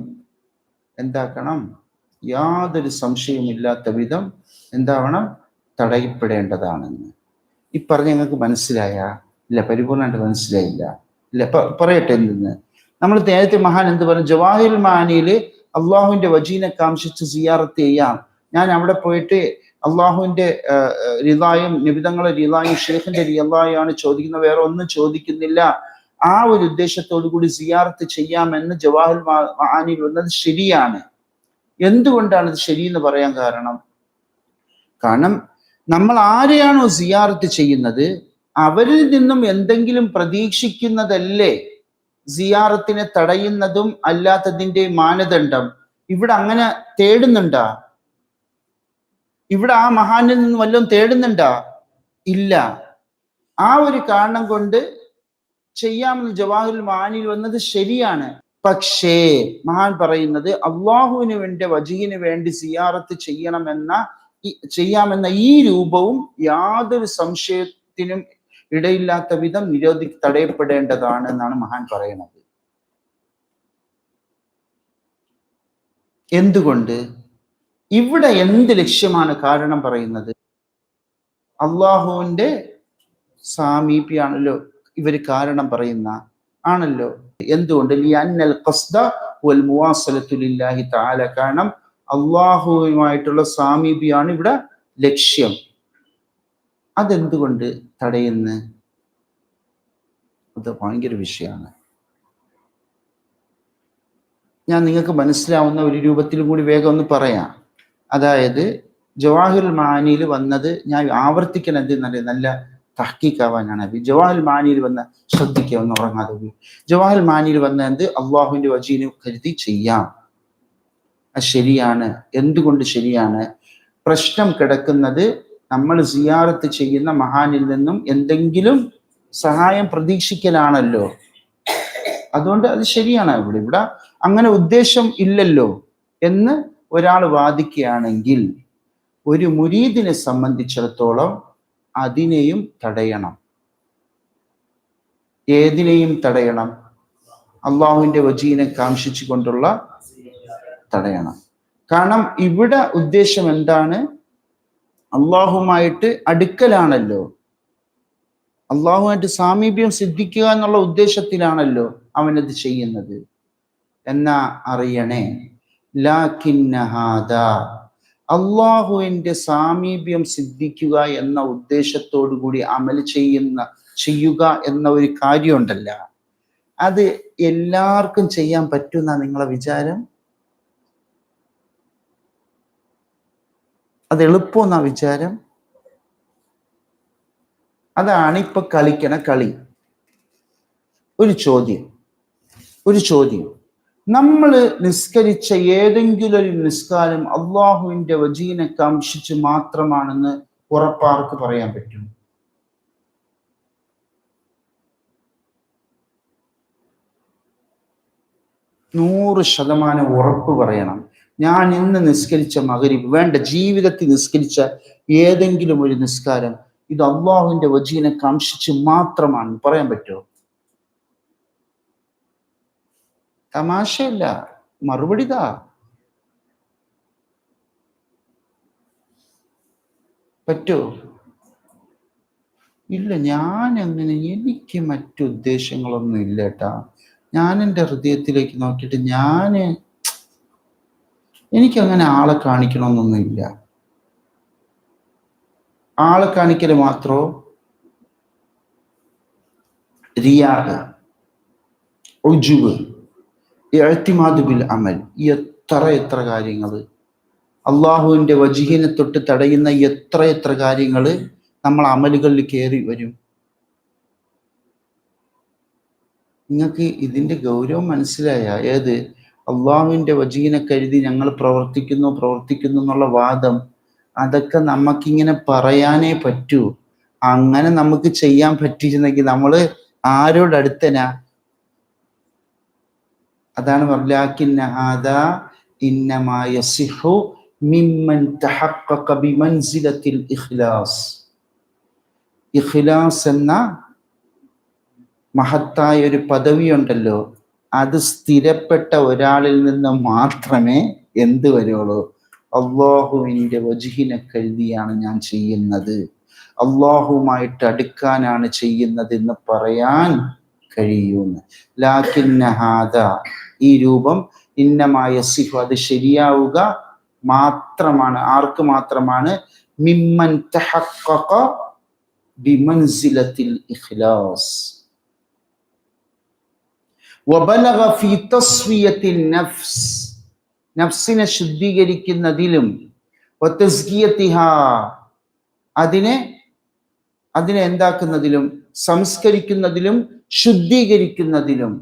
എന്താക്കണം? യാതൊരു സംശയമില്ലാത്ത വിധം എന്താവണം? തടയപ്പെടേണ്ടതാണെന്ന്. ഈ പറഞ്ഞ ഞങ്ങൾക്ക് മനസ്സിലായ? ഇല്ല, പരിപൂർണ്ണമായിട്ട് മനസ്സിലായില്ല. ഇല്ല, പറയട്ടെ എന്തെന്ന്. നമ്മൾ നേരത്തെ മഹാൻ എന്ത് പറഞ്ഞു? ജവാഹിറുൽ മആനിയില് അള്ളാഹുവിന്റെ വജീനെ കാംക്ഷിച്ച് സിയാറത്ത് ചെയ്യാം, ഞാൻ അവിടെ പോയിട്ട് അള്ളാഹുവിന്റെ റിളായും നിബിതങ്ങളെ റിളായും ഷെയ്ഖിന്റെ റിളായാണ് ചോദിക്കുന്നത്, വേറെ ഒന്നും ചോദിക്കുന്നില്ല, ആ ഒരു ഉദ്ദേശത്തോടു കൂടി സിയാറത്ത് ചെയ്യാമെന്ന് ജവാഹിറുൽ മആനിയിൽ വന്നത് ശരിയാണ്. എന്തുകൊണ്ടാണ് ഇത് ശരിയെന്ന് പറയാൻ കാരണം നമ്മൾ ആരെയാണോ സിയാറത്ത് ചെയ്യുന്നത് അവരിൽ നിന്നും എന്തെങ്കിലും പ്രതീക്ഷിക്കുന്നതല്ലേ സിയാറത്തിനെ തടയുന്നതും അല്ലാത്തതിന്റെ മാനദണ്ഡം. ഇവിടെ അങ്ങനെ തേടുന്നുണ്ടാ? ഇവിടെ ആ മഹാനിൽ നിന്നും വല്ലതും തേടുന്നുണ്ടാ? ഇല്ല. ആ ഒരു കാരണം കൊണ്ട് ചെയ്യാമെന്ന് ജവാഹിറുൽ മആനിയിൽ വന്നത് ശരിയാണ്. പക്ഷേ മഹാൻ പറയുന്നത് അള്ളാഹുവിന് വേണ്ടി വജീഹിന് വേണ്ടി സിയാറത്ത് ചെയ്യാമെന്ന ഈ രൂപവും യാതൊരു സംശയത്തിനും ഇടയില്ലാത്ത വിധം തടയപ്പെടേണ്ടതാണ് എന്നാണ് മഹാൻ പറയുന്നത്. എന്തുകൊണ്ട്? ഇവിടെ എന്ത് ലക്ഷ്യമാണ് കാരണം പറയുന്നത്? അള്ളാഹുവിന്റെ സാമീപ്യാണല്ലോ ഇവർ കാരണം പറയുന്ന ആണല്ലോ. എന്തുകൊണ്ട്? ലിഅന്നൽ ഖസ്ദ വൽ മുവാസലത്തു ലില്ലാഹി തആല, കാരണം അള്ളാഹുവുമായിട്ടുള്ള സാമീപ്യാണ് ഇവിടെ ലക്ഷ്യം. അതെന്തുകൊണ്ട് തടയുന്നു? അത് ഭയങ്കര വിഷയമാണ്. ഞാൻ നിങ്ങൾക്ക് മനസ്സിലാവുന്ന ഒരു രൂപത്തിലും കൂടി വേഗം ഒന്ന് പറയാം. അതായത് ജവാഹിറുൽ മആനിയിൽ വന്നത്, ഞാൻ ആവർത്തിക്കണം എന്തെന്നറിയാം, നല്ല തഹ്ക്കീക്കാവാനാണ്. ജവാഹുൽ മാനിയിൽ വന്ന ശ്രദ്ധിക്കുക, ഒന്ന് ഉറങ്ങാതെ. ജവാഹുൽ മാനിയിൽ വന്ന എന്ത് അള്ളാഹുവിന്റെ വജീനെ കരുതി ചെയ്യാം, അത് ശരിയാണ്. എന്തുകൊണ്ട് ശരിയാണ്? പ്രശ്നം കിടക്കുന്നത് നമ്മൾ സിയാറത്ത് ചെയ്യുന്ന മഹാനിൽ നിന്നും എന്തെങ്കിലും സഹായം പ്രതീക്ഷിക്കലാണല്ലോ. അതുകൊണ്ട് അത് ശരിയാണ്. ഇവിടെ അങ്ങനെ ഉദ്ദേശം ഇല്ലല്ലോ എന്ന് ഒരാൾ വാദിക്കുകയാണെങ്കിൽ ഒരു മുരീദിനെ സംബന്ധിച്ചിടത്തോളം അതിനെയും തടയണം. ഏതിനെയും തടയണം? അള്ളാഹുവിന്റെ വജീനെ കാംക്ഷിച്ചു കൊണ്ടുള്ള തടയണം. കാരണം ഇവിടെ ഉദ്ദേശം എന്താണ്? അള്ളാഹുമായിട്ട് അടുക്കലാണല്ലോ, അള്ളാഹുമായിട്ട് സാമീപ്യം സിദ്ധിക്കുക എന്നുള്ള ഉദ്ദേശത്തിലാണല്ലോ അവനത് ചെയ്യുന്നത്. എന്നാ അറിയണേ, ലാകിന്നഹാദ, അള്ളാഹുവിന്റെ സാമീപ്യം സിദ്ധിക്കുക എന്ന ഉദ്ദേശത്തോടു കൂടി അമൽ ചെയ്യുക എന്ന ഒരു കാര്യമുണ്ടല്ല, അത് എല്ലാവർക്കും ചെയ്യാൻ പറ്റുന്ന നിങ്ങളെ വിചാരം? അത് എളുപ്പമെന്നാ വിചാരം? അതാണ് ഇപ്പൊ കളിക്കണ കളി. ഒരു ചോദ്യം, നമ്മൾ നിസ്കരിച്ച ഏതെങ്കിലും ഒരു നിസ്കാരം അള്ളാഹുവിന്റെ വജീനെ കാംക്ഷിച്ച് മാത്രമാണെന്ന് ഉറപ്പാർക്ക് പറയാൻ പറ്റും? നൂറ് ശതമാനം ഉറപ്പ് പറയണം. ഞാൻ ഇന്ന് നിസ്കരിച്ച മഗ്‌രിബ് വേണ്ട, ജീവിതത്തിൽ നിസ്കരിച്ച ഏതെങ്കിലും ഒരു നിസ്കാരം ഇത് അള്ളാഹുവിന്റെ വജീനെ കാംക്ഷിച്ച് മാത്രമാണെന്ന് പറയാൻ പറ്റുമോ? തമാശയല്ല, മറുപടി താ. പറ്റുമോ? ഇല്ല. എനിക്ക് മറ്റുദ്ദേശങ്ങളൊന്നും ഇല്ല കേട്ടാ. ഞാൻ എൻ്റെ ഹൃദയത്തിലേക്ക് നോക്കിയിട്ട് എനിക്കങ്ങനെ ആളെ കാണിക്കണമെന്നൊന്നും ഇല്ല. ആളെ കാണിക്കല് മാത്രോ? റിയാഅ്, ഉജുബ്, ഇഅ്തിമാദ് ബിൽ അമൽ, എത്ര കാര്യങ്ങൾ, അള്ളാഹുവിന്റെ വജീഹിനെ തൊട്ട് തടയുന്ന എത്ര കാര്യങ്ങൾ നമ്മൾ അമലുകളിൽ കയറി വരും. നിങ്ങൾക്ക് ഇതിന്റെ ഗൗരവം മനസ്സിലായ? ഏത്? അള്ളാഹുവിന്റെ വജീഹിനെ കരുതി ഞങ്ങൾ പ്രവർത്തിക്കുന്നു എന്നുള്ള വാദം, അതൊക്കെ നമുക്കിങ്ങനെ പറയാനേ പറ്റൂ. അങ്ങനെ നമുക്ക് ചെയ്യാൻ പറ്റിയിരുന്നെങ്കിൽ നമ്മൾ ആരോടടുത്തനാ? അതാണ് ഇഖ്ലാസ് എന്ന മഹത്തായ ഒരു പദവി ഉണ്ടല്ലോ, അത് സ്ഥിരപ്പെട്ട ഒരാളിൽ നിന്ന് മാത്രമേ എന്ത് വരുള്ളൂ? അള്ളാഹുവിന്റെ വജ്ഹിനെ കരുതിയാണ് ഞാൻ ചെയ്യുന്നത്, അള്ളാഹുമായിട്ട് അടുക്കാനാണ് ചെയ്യുന്നത് എന്ന് പറയാൻ കഴിയൂന്ന്. ലാകിന്ന ഹാദ, ഈ രൂപം, ഇന്നമായ സിഹു, അത് ശരിയാവുക മാത്രമാണ്. ആർക്ക് മാത്രമാണ്? മിമ്മൻ തഹഖഖ ബിമൻസിലത്തിൽ ഇഖ്ലാസ് വബലഗ ഫീ തസ്വിയത്തിൻ നഫ്സ്, നഫ്സിനെ ശുദ്ധീകരിക്കുന്നതിലും വതസ്കിയതിഹാ, അതിനെ എന്താക്കുന്നതിലും, സംസ്കരിക്കുന്നതിലും ശുദ്ധീകരിക്കുന്നതിലും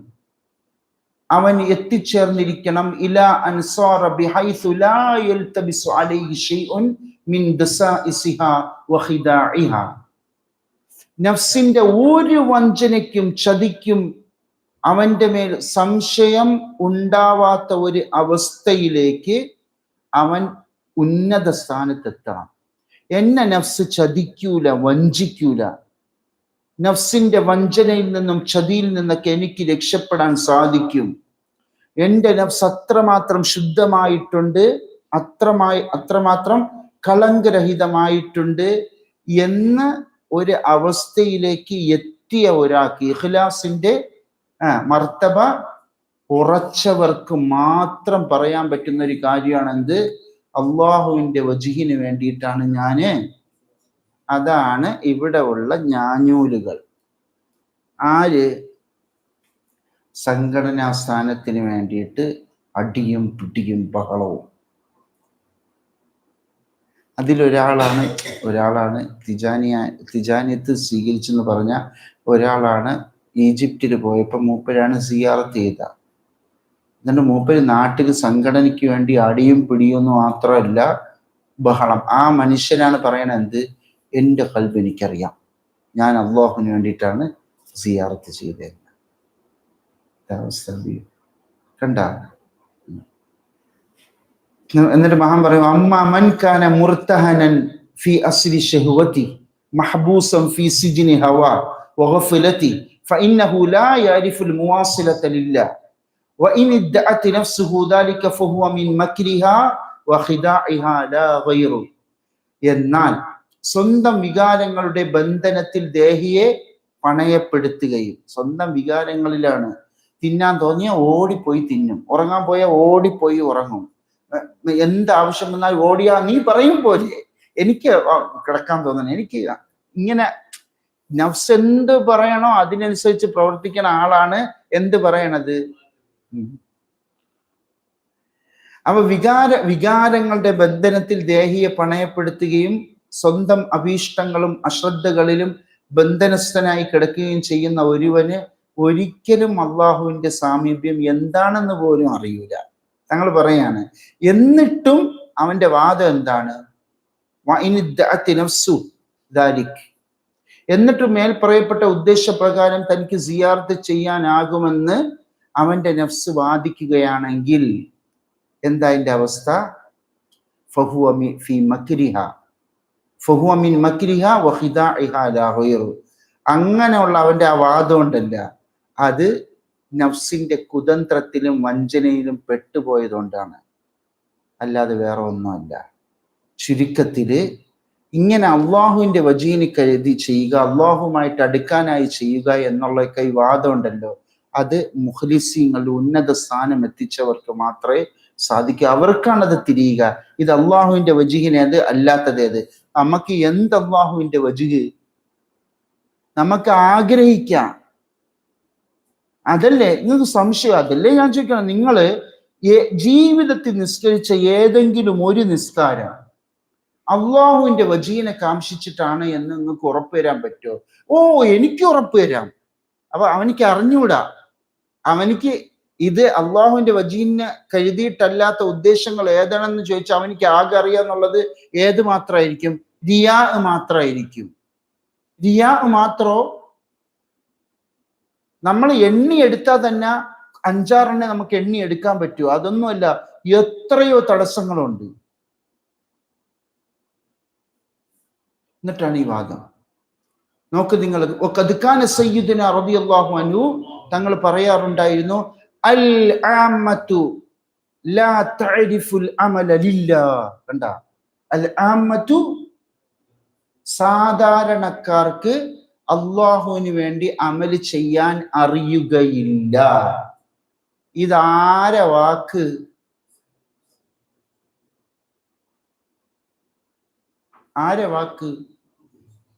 അവൻ എത്തിച്ചേർന്നിരിക്കണം. ഇലാ അൻസാറ ബിഹൈസു ലാ യൽതബിസു അലൈഹി ശൈഉൻ മിൻ ദസാഇസിഹാ വഖിദാഇഹാ, നഫ്സിന്റെ ഒരു വഞ്ചനയ്ക്കും ചതിക്കും അവന്റെ മേൽ സംശയം ഉണ്ടാവാത്ത ഒരു അവസ്ഥയിലേക്ക് അവൻ ഉന്നത സ്ഥാനത്തെത്തണം. എന്നെ നഫ്സ് ചതിക്കൂല, വഞ്ചിക്കൂല. നഫ്സിന്റെ വഞ്ചനയിൽ നിന്നും ചതിയിൽ നിന്നൊക്കെ എനിക്ക് രക്ഷപ്പെടാൻ സാധിക്കും. എൻ്റെ നഫ്സ് അത്രമാത്രം ശുദ്ധമായിട്ടുണ്ട്, അത്രമാത്രം കളങ്കരഹിതമായിട്ടുണ്ട് എന്ന ഒരു അവസ്ഥയിലേക്ക് എത്തിയ ഒരാൾക്ക്, ഇഖ്ലാസിന്റെ മർത്തബ ഉറച്ചവർക്ക് മാത്രം പറയാൻ പറ്റുന്ന ഒരു കാര്യമാണ് എന്ത്? അള്ളാഹുവിന്റെ വജ്ഹിന് വേണ്ടിയിട്ടാണ് ഞാന്. അതാണ് ഇവിടെ ഉള്ള ഞാഞ്ഞൂലുകൾ. ആര്? സംഘടനാ സ്ഥാനത്തിന് വേണ്ടിയിട്ട് അടിയും പിടിയും ബഹളവും. അതിലൊരാളാണ് തിജാനിയത്ത് സ്വീകരിച്ചെന്ന് പറഞ്ഞ ഒരാളാണ് ഈജിപ്തിൽ പോയപ്പോൾ മൂപ്പരാണ് സിയാറത്ത് ചെയ്ത. എന്നിട്ട് മൂപ്പര് നാട്ടിൽ സംഘടനയ്ക്ക് വേണ്ടി അടിയും പിടിയൊന്നും മാത്രമല്ല ബഹളം. ആ മനുഷ്യനാണ് പറയണത്, എന്ത്, എൻ്റെ ഖൽബ് എനിക്കറിയാം, ഞാൻ അള്ളാഹുവിന് വേണ്ടിയിട്ടാണ് സിയാറത്ത് ചെയ്തത്. കണ്ട. എന്നിട്ട് മഹാൻ പറയും, അമ്മ മൻ കാന മുർത്തഹനൻ ഫി അസ്രി ശഹവതി മഹബൂസൻ ഫി സിജ്നി ഹവാ വഗഫലതി ഫഇന്നഹു ലാ യഅരിഫുൽ മുവാസിലത ലില്ലാഹ് വഇൻ ഇദ്ദഅത് നഫ്സുഹു ദാലിക ഫഹുവ മിൻ മക്രിഹാ വഖിദാഇഹാ ലാ ഗൈറു. എന്നാൽ സ്വന്തം വികാരങ്ങളുടെ ബന്ധനത്തിൽ ദേഹിയെ പണയപ്പെടുത്തുകയും, സ്വന്തം വികാരങ്ങളിലാണ്, തിന്നാൻ തോന്നിയാൽ ഓടിപ്പോയി തിന്നും, ഉറങ്ങാൻ പോയാൽ ഓടിപ്പോയി ഉറങ്ങും, എന്താവശ്യം വന്നാൽ ഓടിയാ നീ പറയും പോലെ എനിക്ക് കിടക്കാൻ തോന്നണം, എനിക്ക് ഇങ്ങനെ നഫ്സ് എന്ത് പറയണോ അതിനനുസരിച്ച് പ്രവർത്തിക്കുന്ന ആളാണ് എന്ത് പറയണത്. അപ്പൊ വികാരങ്ങളുടെ ബന്ധനത്തിൽ ദേഹിയെ പണയപ്പെടുത്തുകയും സ്വന്തം അഭീഷ്ടങ്ങളും അശ്രദ്ധകളിലും ബന്ധനസ്ഥനായി കിടക്കുകയും ചെയ്യുന്ന ഒരുവന് ഒരിക്കലും അള്ളാഹുവിന്റെ സാമീപ്യം എന്താണെന്ന് പോലും അറിയൂല. തങ്ങൾ പറയാണ്, എന്നിട്ടും അവന്റെ വാദം എന്താണ്, എന്നിട്ടും മേൽ പറയപ്പെട്ട ഉദ്ദേശപ്രകാരം തനിക്ക് സിയാറത്ത് ചെയ്യാനാകുമെന്ന് അവന്റെ നഫ്സ് വാദിക്കുകയാണെങ്കിൽ എന്താ അതിന്റെ അവസ്ഥ, അങ്ങനെയുള്ള അവന്റെ ആ വാദം ഉണ്ടല്ല, അത് നഫ്സിന്റെ കുതന്ത്രത്തിലും വഞ്ചനയിലും പെട്ടുപോയതുകൊണ്ടാണ്, അല്ലാതെ വേറെ ഒന്നുമല്ല. ചുരുക്കത്തില് ഇങ്ങനെ അള്ളാഹുവിന്റെ വജീന് കരുതി ചെയ്യുക, അള്ളാഹുമായിട്ട് അടുക്കാനായി ചെയ്യുക എന്നുള്ള വാദം ഉണ്ടല്ലോ, അത് മുഖ്ലിസീങ്ങളുടെ ഉന്നത സ്ഥാനം എത്തിച്ചവർക്ക് മാത്രമേ സാധിക്കൂ. അവർക്കാണത് തിരിയുക. ഇത് അള്ളാഹുവിന്റെ വജീഹിനെ, അത് അല്ലാത്തതേത്. നമുക്ക് എന്ത് അള്ളാഹുവിന്റെ വജീഹ് നമുക്ക് ആഗ്രഹിക്കാം, അതല്ലേ നിങ്ങൾക്ക് സംശയം? അതല്ലേ ഞാൻ ചോദിക്കണം, നിങ്ങള് ജീവിതത്തിൽ നിസ്കരിച്ച ഏതെങ്കിലും ഒരു നിസ്കാരം അള്ളാഹുവിന്റെ വജീനെ കാംക്ഷിച്ചിട്ടാണ് എന്ന് നിങ്ങൾക്ക് ഉറപ്പുവരാൻ പറ്റുമോ? ഓ, എനിക്ക് ഉറപ്പുവരാം. അപ്പൊ അവനിക്ക് അറിഞ്ഞൂടാ, അവനിക്ക് ഇത് അള്ളാഹുവിന്റെ വജീനെ കരുതിയിട്ടല്ലാത്ത ഉദ്ദേശങ്ങൾ ഏതാണെന്ന് ചോദിച്ചാൽ അവനിക്ക് ആകെ അറിയാന്നുള്ളത് ഏത് മാത്രമായിരിക്കും? റിയാ മാത്രമായിരിക്കും. റിയാ മാത്രോ? നമ്മൾ എണ്ണി എടുത്താൽ തന്നെ 5-6 നമുക്ക് എണ്ണി എടുക്കാൻ പറ്റുമോ? അതൊന്നുമല്ല, എത്രയോ തടസ്സങ്ങളുണ്ട്. എന്നിട്ടാണ് ഈ വാദം. നോക്ക് നിങ്ങൾ, സയ്യിദുനാ റളിയല്ലാഹു അൻഹു തങ്ങൾ പറയാറുണ്ടായിരുന്നു, അൽ ആമത്തു ലാ തഅരിഫുൽ അമല ലില്ലാഹ്. കണ്ട, അൽ ആമത്തു സാധാരണക്കാർക്ക് അള്ളാഹുവിന് വേണ്ടി അമല് ചെയ്യാൻ അറിയുകയില്ല. ഇതാരെ വാക്ക്? ആരെ വാക്ക്?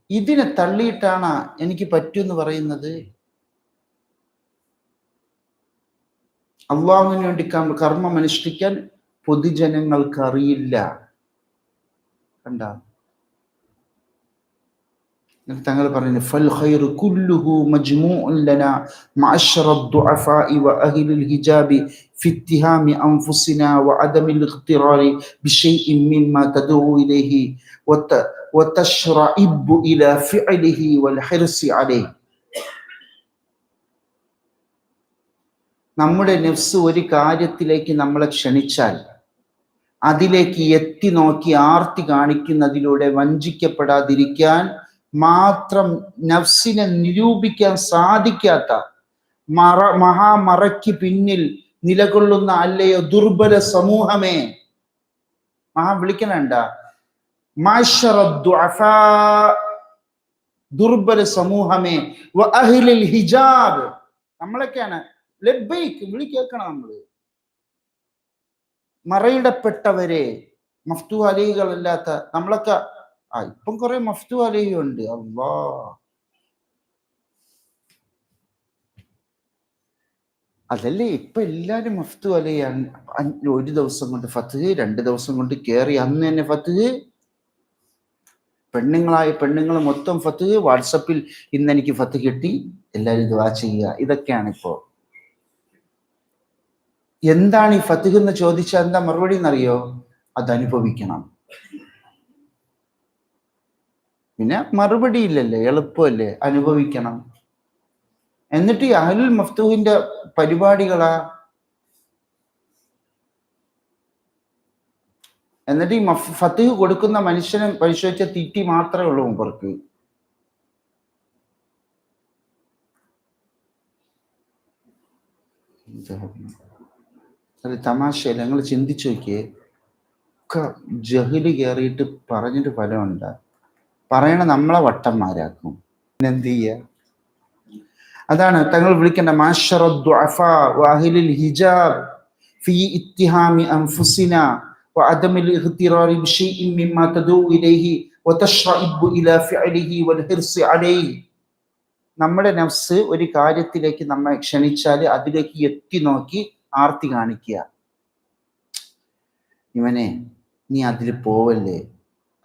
ഇതിനെ തള്ളിയിട്ടാണ് എനിക്ക് പറ്റൂന്ന് പറയുന്നത്. അള്ളാഹുവിന് വേണ്ടി കർമ്മം അനുഷ്ഠിക്കാൻ പൊതുജനങ്ങൾക്ക് അറിയില്ല. കണ്ട, തങ്ങൾ പറയുന്നു, ഫൽ ഖൈറു കുല്ലുഹു മജ്മൂഉൻ ലനാ മഅശറ ദുഅഫാഇ വഅഹ്ലിൽ ഹിജാബി ഫി ഇത്തിഹാമി അൻഫുസിനാ വഅദമിൽ ഇഖ്തിറാരി ബിശൈഇൻ മിമ്മാ തദഉ ഇലൈഹി വതശ്റഇബു ഇലാ ഫിഅലിഹി വൽ ഹിർസി അലൈഹി. നമ്മുടെ നഫ്സ് ഒരു കാര്യത്തിലേക്ക് നമ്മളെ ക്ഷണിച്ചാൽ അതിലേക്ക് എത്തി നോക്കി ആർത്തി കാണിക്കുന്നതിലൂടെ വഞ്ചിക്കപ്പെടാതിരിക്കാൻ മാത്രം നഫ്സിനെ നിരൂപിക്കാൻ സാധിക്കാത്ത മഹാമറയ്ക്ക് പിന്നിൽ നിലകൊള്ളുന്ന അല്ലയോ ദുർബല സമൂഹമേ, വിളിക്കണണ്ട, ദുർബല സമൂഹമേ, വഅഹ്ലിൽ ഹിജാബ്, നമ്മളൊക്കെയാണ് ലബ്ബൈക്ക് വിളി കേൾക്കണം. നമ്മള് മറയിടപ്പെട്ടവരെ, മഫ്തു അലികളല്ലാത്ത നമ്മളൊക്കെ, ഇപ്പം കുറെ മഫ്തു അലിയുണ്ട്. അല്ലാ, അതല്ലേ ഇപ്പൊ എല്ലാരും മഫ്തു അലിയാണ്. ഒരു ദിവസം കൊണ്ട് ഫത്ഹ്, 2 ദിവസം കൊണ്ട് കേറി, അന്ന് തന്നെ ഫത്ഹ്. പെണ്ണുങ്ങളായ പെണ്ണുങ്ങൾ മൊത്തം ഫത്ത് വാട്സപ്പിൽ ഇന്ന് എനിക്ക് ഫത്ത് കിട്ടി, എല്ലാവരും ദുആ ചെയ്യുക. ഇതൊക്കെയാണ് ഇപ്പോൾ. എന്താണ് ഈ ഫത്ത് എന്ന് ചോദിച്ചാൽ എന്താ മറുപടി എന്നറിയോ? അത് അനുഭവിക്കണം. പിന്നെ മറുപടി ഇല്ലല്ലേ, എളുപ്പമല്ലേ, അനുഭവിക്കണം. എന്നിട്ട് ഈ അഹ്ലുൽ മഫ്തൂഹിന്റെ പരിപാടികളാ, എന്നിട്ട് ഈ ഫത്ത് കൊടുക്കുന്ന മനുഷ്യനെ പരിശോധിച്ച തീറ്റി മാത്രമേ ഉള്ളൂ മുമ്പർക്ക്. അത് തമാശയല്ല. നിങ്ങൾ ചിന്തിച്ചു നോക്കിയേ, ഒക്കെ ജഹല് കയറിയിട്ട് പറഞ്ഞിട്ട് ഫലമുണ്ട്. പറയണ നമ്മളെ വട്ടന്മാരാക്കും. എന്ത് ചെയ്യുക? അതാണ് തങ്ങൾ വിളിക്കേണ്ട മാശറ ദുഅഫാ വഅഹ്ലിൽ ഹിജാബ് ഫീ ഇത്തിഹാമി അൻഫുസിനാ വഅദമിൽ ഇഗ്തിറാരി ബിശൈഇൻ മിമ്മാ തദൂ ഇലൈഹി വതശ്റഇബു ഇലാ ഫിഅലിഹി വൽഹിർസി അലൈഹി. നമ്മുടെ നഫ്സ് ഒരു കാര്യത്തിലേക്ക് നമ്മെ ക്ഷണിച്ചാൽ അതിലേക്ക് എത്തി നോക്കി ആർത്തി കാണിക്കുക. ഇവനെ നീ അതിൽ പോവല്ലേ,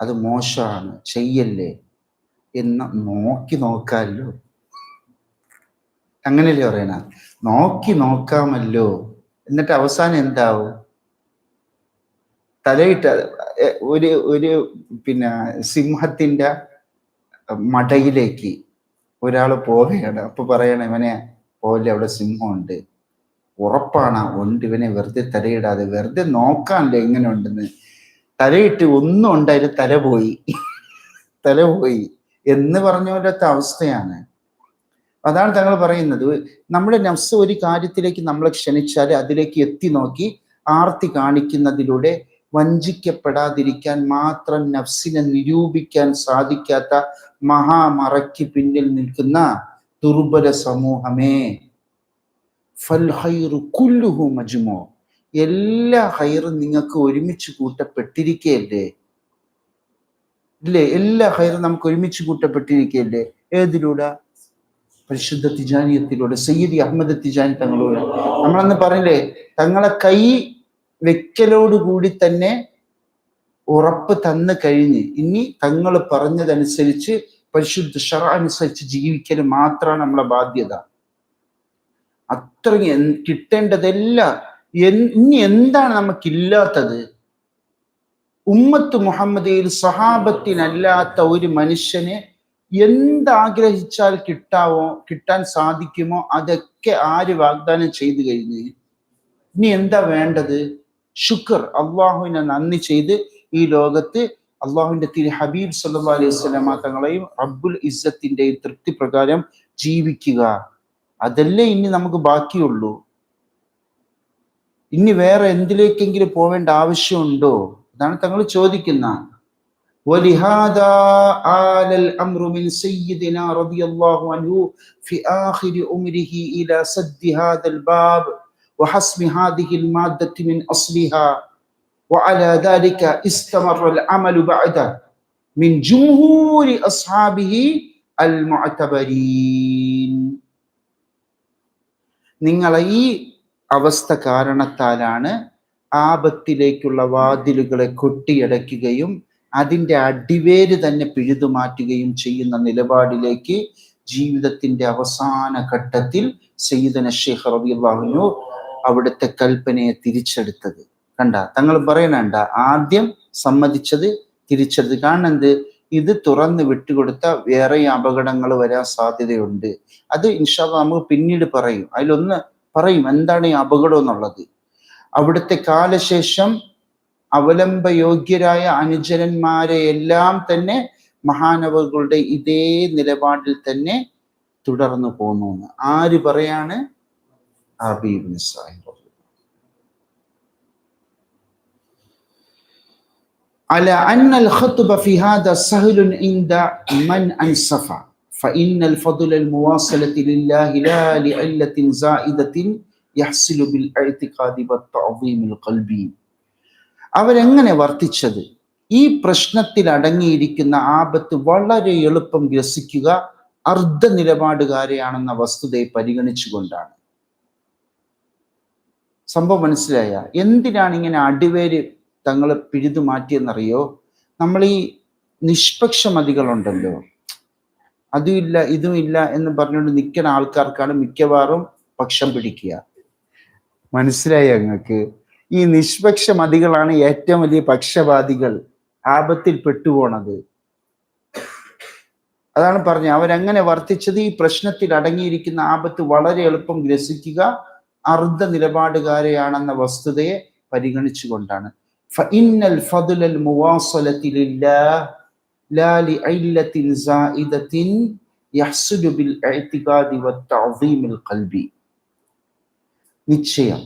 അത് മോശമാണ്, ചെയ്യല്ലേ എന്ന് നോക്കാമല്ലോ. അങ്ങനെയല്ലേ പറയണ? നോക്കാമല്ലോ. എന്നിട്ട് അവസാനം എന്താവും? തലയിട്ട് ഒരു പിന്നെ സിംഹത്തിന്റെ മടയിലേക്ക് ഒരാൾ പോവുകയാണ്. അപ്പൊ പറയണ, ഇവനെ പോലെ അവിടെ സിംഹമുണ്ട്. ഉറപ്പാണ് ഉണ്ട്. ഇവനെ വെറുതെ തലയിടാതെ, വെറുതെ നോക്കാനല്ലേ എങ്ങനെ ഉണ്ടെന്ന്. തലയിട്ട് ഒന്നും ഉണ്ടായാലും തല പോയി എന്ന് പറഞ്ഞ പോലത്തെ അവസ്ഥയാണ്. അതാണ് തങ്ങൾ പറയുന്നത്, നമ്മുടെ നഫ്സ് ഒരു കാര്യത്തിലേക്ക് നമ്മളെ ക്ഷണിച്ചാൽ അതിലേക്ക് എത്തി നോക്കി ആർത്തി കാണിക്കുന്നതിലൂടെ വഞ്ചിക്കപ്പെടാതിരിക്കാൻ മാത്രം നഫ്സിനെ നിരൂപിക്കാൻ സാധിക്കാത്ത മഹാമറയ്ക്ക് പിന്നിൽ നിൽക്കുന്ന ദുർബല സമൂഹമേ, ഫൽ ഖൈറു കുല്ലുഹു മജ്മൂ, എല്ലാ ഖൈറും നിങ്ങൾക്ക് ഒരുമിച്ച് കൂട്ടപ്പെട്ടിരിക്കുകയല്ലേ? ഇല്ലേ? എല്ലാ ഖൈറും നമുക്ക് ഒരുമിച്ച് കൂട്ടപ്പെട്ടിരിക്കുകയല്ലേ? ഏതിലൂടെ? പരിശുദ്ധ തിജാനിയത്തിലൂടെ, സയ്യിദി അഹമ്മദ് തിജാനി തങ്ങളോട്. നമ്മളന്ന് പറഞ്ഞില്ലേ, തങ്ങളെ കൈ വെക്കലോടുകൂടി തന്നെ ഉറപ്പ് തന്നു കഴിഞ്ഞ് ഇനി തങ്ങൾ പറഞ്ഞതനുസരിച്ച് പരിശുദ്ധ ശറഅ അനുസരിച്ച് ജീവിക്കൽ മാത്രമാണ് നമ്മളെ ബാധ്യത. അത്രയും കിട്ടേണ്ടതെല്ലാം. ഇനി എന്താണ് നമുക്കില്ലാത്തത്? ഉമ്മത്ത് മുഹമ്മദിയിൽ സഹാബത്തിനല്ലാത്ത ഒരു മനുഷ്യനെ എന്താഗ്രഹിച്ചാൽ കിട്ടാൻ സാധിക്കുമോ അതൊക്കെ ആര് വാഗ്ദാനം ചെയ്തു കഴിഞ്ഞ് ഇനി എന്താ വേണ്ടത്? ശുക്ർ, അള്ളാഹുവിനെ നന്ദി ചെയ്ത് ഈ ലോകത്ത് അള്ളാഹുവിന്റെ തിരു ഹബീബ് സല്ലല്ലാഹു അലൈഹി വസല്ലമ തങ്ങളെയും റബ്ബുൽ ഇസ്സത്തിന്റെയും തൃപ്തി പ്രകാരം ജീവിക്കുക. അതല്ലേ ഇനി നമുക്ക് ബാക്കിയുള്ളൂ. ഇനി വേറെ എന്തിലേക്കെങ്കിലും പോവേണ്ട ആവശ്യമുണ്ടോ? അതാണ് തങ്ങൾ ചോദിക്കുന്ന. ولهذا آل الأمر من سيدنا رضي الله عنه في آخر عمره إلى سد هذا الباب وحسم هذه المادة من أصلها وعلى ذلك استمر العمل بعده من جمهور أصحابه المعتبرين. നിങ്ങളെ ഈ അവസ്ഥ കാരണത്താലാണ് ആപത്തിലേക്കുള്ള വാതിലുകളെ കൊട്ടിയടയ്ക്കുകയും അതിൻ്റെ അടിവേര് തന്നെ പിഴുതുമാറ്റുകയും ചെയ്യുന്ന നിലപാടിലേക്ക് ജീവിതത്തിന്റെ അവസാന ഘട്ടത്തിൽ സയ്യിദന ശൈഖ് റളിയല്ലാഹു അൻഹു അവിടുത്തെ കൽപ്പനയെ തിരിച്ചെടുത്തത്. കണ്ട, തങ്ങൾ പറയണണ്ട, ആദ്യം സമ്മതിച്ചത് തിരിച്ചെടുത്ത്. കാരണം എന്ത്? ഇത് തുറന്ന് വിട്ടുകൊടുത്ത വേറെ അപകടങ്ങൾ വരാൻ സാധ്യതയുണ്ട്. അത് ഇൻഷാ അല്ലാഹ് നമുക്ക് പിന്നീട് പറയും. അതിലൊന്ന് പറയും എന്താണ് ഈ അപകടം എന്നുള്ളത്. അവിടുത്തെ കാലശേഷം അവലംബയോഗ്യരായ അനുചരന്മാരെ എല്ലാം തന്നെ മഹാനവറുകളുടെ ഇതേ നിലപാടിൽ തന്നെ തുടർന്നു പോന്നു. ആര് പറയാണ്? ഹബീബ് സാഹിബ്. على أن الخطب في هذا سهل عند من أنصف فإن الفضل المواصلة لله لا لعلة زائدة يحصل بالاعتقاد والتعظيم القلبي. അവരെങ്ങനെ വർത്തിച്ചത്? ഈ പ്രശ്നത്തിൽ അടങ്ങിയിരിക്കുന്ന ആപത്ത് വളരെ എളുപ്പം ഗ്രസിക്കുക അർദ്ധ നിലപാടുകാരെയാണെന്ന വസ്തുതയെ പരിഗണിച്ചുകൊണ്ടാണ്. സംഭവം മനസ്സിലായ? എന്തിനാണ് ഇങ്ങനെ അടിവേര് തങ്ങളെ പിഴുതു മാറ്റിയെന്നറിയോ? നമ്മൾ ഈ നിഷ്പക്ഷമതികളുണ്ടല്ലോ, അതുമില്ല ഇതുമില്ല എന്ന് പറഞ്ഞുകൊണ്ട് നിൽക്കുന്ന ആൾക്കാർക്കാണ് മിക്കവാറും പക്ഷം പിടിക്കുക. മനസ്സിലായി ഞങ്ങൾക്ക്? ഈ നിഷ്പക്ഷമതികളാണ് ഏറ്റവും വലിയ പക്ഷപാതികൾ, ആപത്തിൽ പെട്ടുപോണത്. അതാണ് പറഞ്ഞത്, അവരങ്ങനെ വർത്തിച്ചത് ഈ പ്രശ്നത്തിൽ അടങ്ങിയിരിക്കുന്ന ആപത്ത് വളരെ എളുപ്പം ഗ്രസിക്കുക അർദ്ധ നിലപാടുകാരെയാണെന്ന വസ്തുതയെ പരിഗണിച്ചുകൊണ്ടാണ്. ഫഇന്നൽ ഫദ്ലൽ മുവാസലതി ലില്ലാഹ് ലാ ലിഇല്ലത്തിൻ സായിദത്തിൻ യഹ്സുലു ബിൽ ഇഅ്തിഖാദി വത്തഅദീമിൽ ഖൽബി. നിശ്ചയം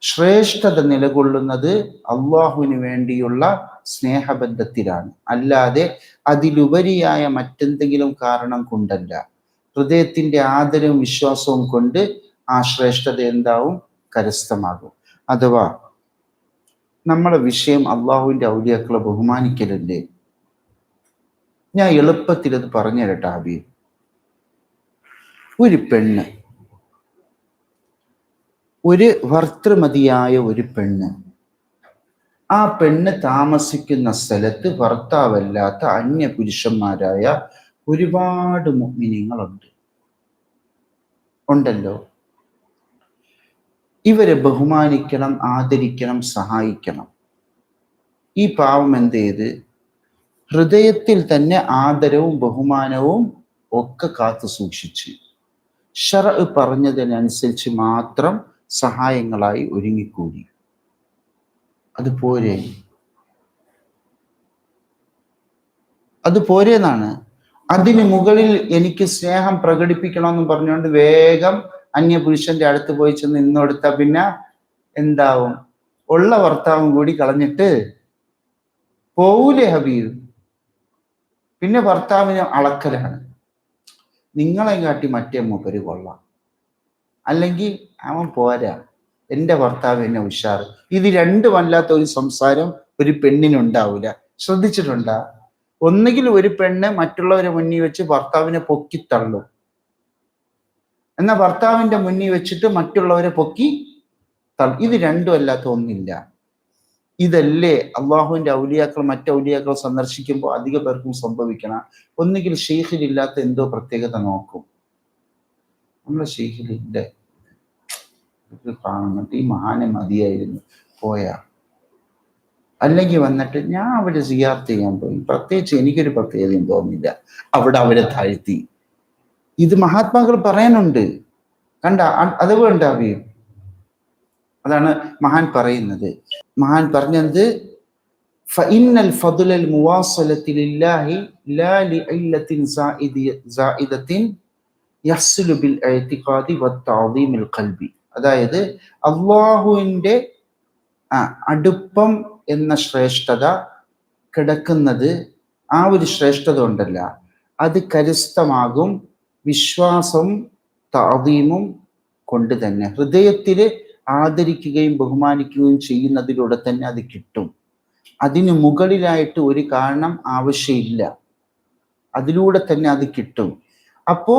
ശ്രേഷ്ഠത നിലകൊള്ളുന്നത് അള്ളാഹുവിന് വേണ്ടിയുള്ള സ്നേഹബന്ധത്തിലാണ്, അല്ലാതെ അതിലുപരിയായ മറ്റെന്തെങ്കിലും കാരണം കൊണ്ടല്ല. ഹൃദയത്തിന്റെ ആദരവും വിശ്വാസവും കൊണ്ട് ആ ശ്രേഷ്ഠത എന്താവും? കരസ്ഥമാകും. അഥവാ നമ്മുടെ വിഷയം അള്ളാഹുവിന്റെ ഔലിയാക്കളെ ബഹുമാനിക്കലല്ലേ. ഞാൻ എളുപ്പത്തിൽ അത് പറഞ്ഞു തരട്ടെ ഹബീബ്. ഒരു പെണ്ണ്, ഒരു ഭർത്തൃമതിയായ ഒരു പെണ്ണ്, ആ പെണ്ണ് താമസിക്കുന്ന സ്ഥലത്ത് ഭർത്താവല്ലാത്ത അന്യ പുരുഷന്മാരായ ഒരുപാട് മുഅ്മിനീങ്ങളുണ്ട്, ഉണ്ടല്ലോ. ഇവരെ ബഹുമാനിക്കണം, ആദരിക്കണം, സഹായിക്കണം. ഈ പാവം എന്ത് ചെയ്ത് ഹൃദയത്തിൽ തന്നെ ആദരവും ബഹുമാനവും ഒക്കെ കാത്തു സൂക്ഷിച്ച് ശർഅ് പറഞ്ഞതിനനുസരിച്ച് മാത്രം സഹായങ്ങളായി ഒരുങ്ങിക്കൂടി. അതുപോരെന്നാണ്. അതിന് മുകളിൽ എനിക്ക് സ്നേഹം പ്രകടിപ്പിക്കണമെന്ന് പറഞ്ഞുകൊണ്ട് വേഗം അന്യപുരുഷന്റെ അടുത്ത് പോയി ചെന്ന് നിന്നെടുത്താൽ പിന്നെ എന്താവും? ഉള്ള ഭർത്താവും കൂടി കളഞ്ഞിട്ട് പോവൂലേ ഹബീബ്? പിന്നെ ഭർത്താവിന് അളക്കലാണ്. നിങ്ങളെ കാട്ടി മറ്റേ മൂപ്പര് കൊള്ളാം, അല്ലെങ്കിൽ അവൻ പോരാ, എൻ്റെ ഭർത്താവ് എന്നെ ഉഷാറ്. ഇത് രണ്ടുമല്ലാത്ത ഒരു സംസാരം ഒരു പെണ്ണിനുണ്ടാവില്ല. ശ്രദ്ധിച്ചിട്ടുണ്ടാ? ഒന്നുകിൽ ഒരു പെണ്ണ് മറ്റുള്ളവരെ മുന്നിൽ വെച്ച് ഭർത്താവിനെ പൊക്കിത്തള്ളും, എന്നാൽ ഭർത്താവിന്റെ മുന്നിൽ വെച്ചിട്ട് മറ്റുള്ളവരെ പൊക്കി തള്ളും. ഇത് രണ്ടും അല്ലാത്ത ഒന്നില്ല. ഇതല്ലേ അള്ളാഹുവിന്റെ ഔലിയാക്കൾ മറ്റൗലിയാക്കൾ സന്ദർശിക്കുമ്പോൾ അധിക പേർക്കും സംഭവിക്കണം. ഒന്നുകിൽ ഷെയ്ഖിലില്ലാത്ത എന്തോ പ്രത്യേകത നോക്കും. നമ്മളെ ഷെയ്ഖിലിന്റെ കാണുന്നുണ്ട്, ഈ മഹാനെ മതിയായിരുന്നു പോയാ. അല്ലെങ്കിൽ വന്നിട്ട് ഞാൻ അവരെ സിയാർത്ത് ചെയ്യാൻ പോയി, പ്രത്യേകിച്ച് എനിക്കൊരു പ്രത്യേകതയും തോന്നില്ല, അവിടെ അവരെ താഴ്ത്തി. ഇത് മഹാത്മാക്കൾ പറയാനുണ്ട്, കണ്ട? അതുകൊണ്ട് അറിയും. അതാണ് മഹാൻ പറയുന്നത്. മഹാൻ പറഞ്ഞത് ഫഇന്നൽ ഫദ്ലൽ മുവാസലതി ലില്ലാഹി ലാ ലിഇല്ലത്തിൻ സായിദത്തിൻ യഹ്സുലു ബിൽ ഇഅ്തിഖാദി വത്തഅദീമിൽ ഖൽബി. അതായത് അള്ളാഹുവിന്റെ അടുപ്പം എന്ന ശ്രേഷ്ഠത കിടക്കുന്നത്, ആ ഒരു ശ്രേഷ്ഠത ഉണ്ടല്ല, അത് കരസ്ഥമാകും വിശ്വാസം തഅദീമും കൊണ്ട് തന്നെ. ഹൃദയത്തിൽ ആദരിക്കുകയും ബഹുമാനിക്കുകയും ചെയ്യുന്നതിലൂടെ തന്നെ അത് കിട്ടും. അതിന് മുകളിലായിട്ട് ഒരു കാരണം ആവശ്യമില്ല, അതിലൂടെ തന്നെ അത് കിട്ടും. അപ്പോ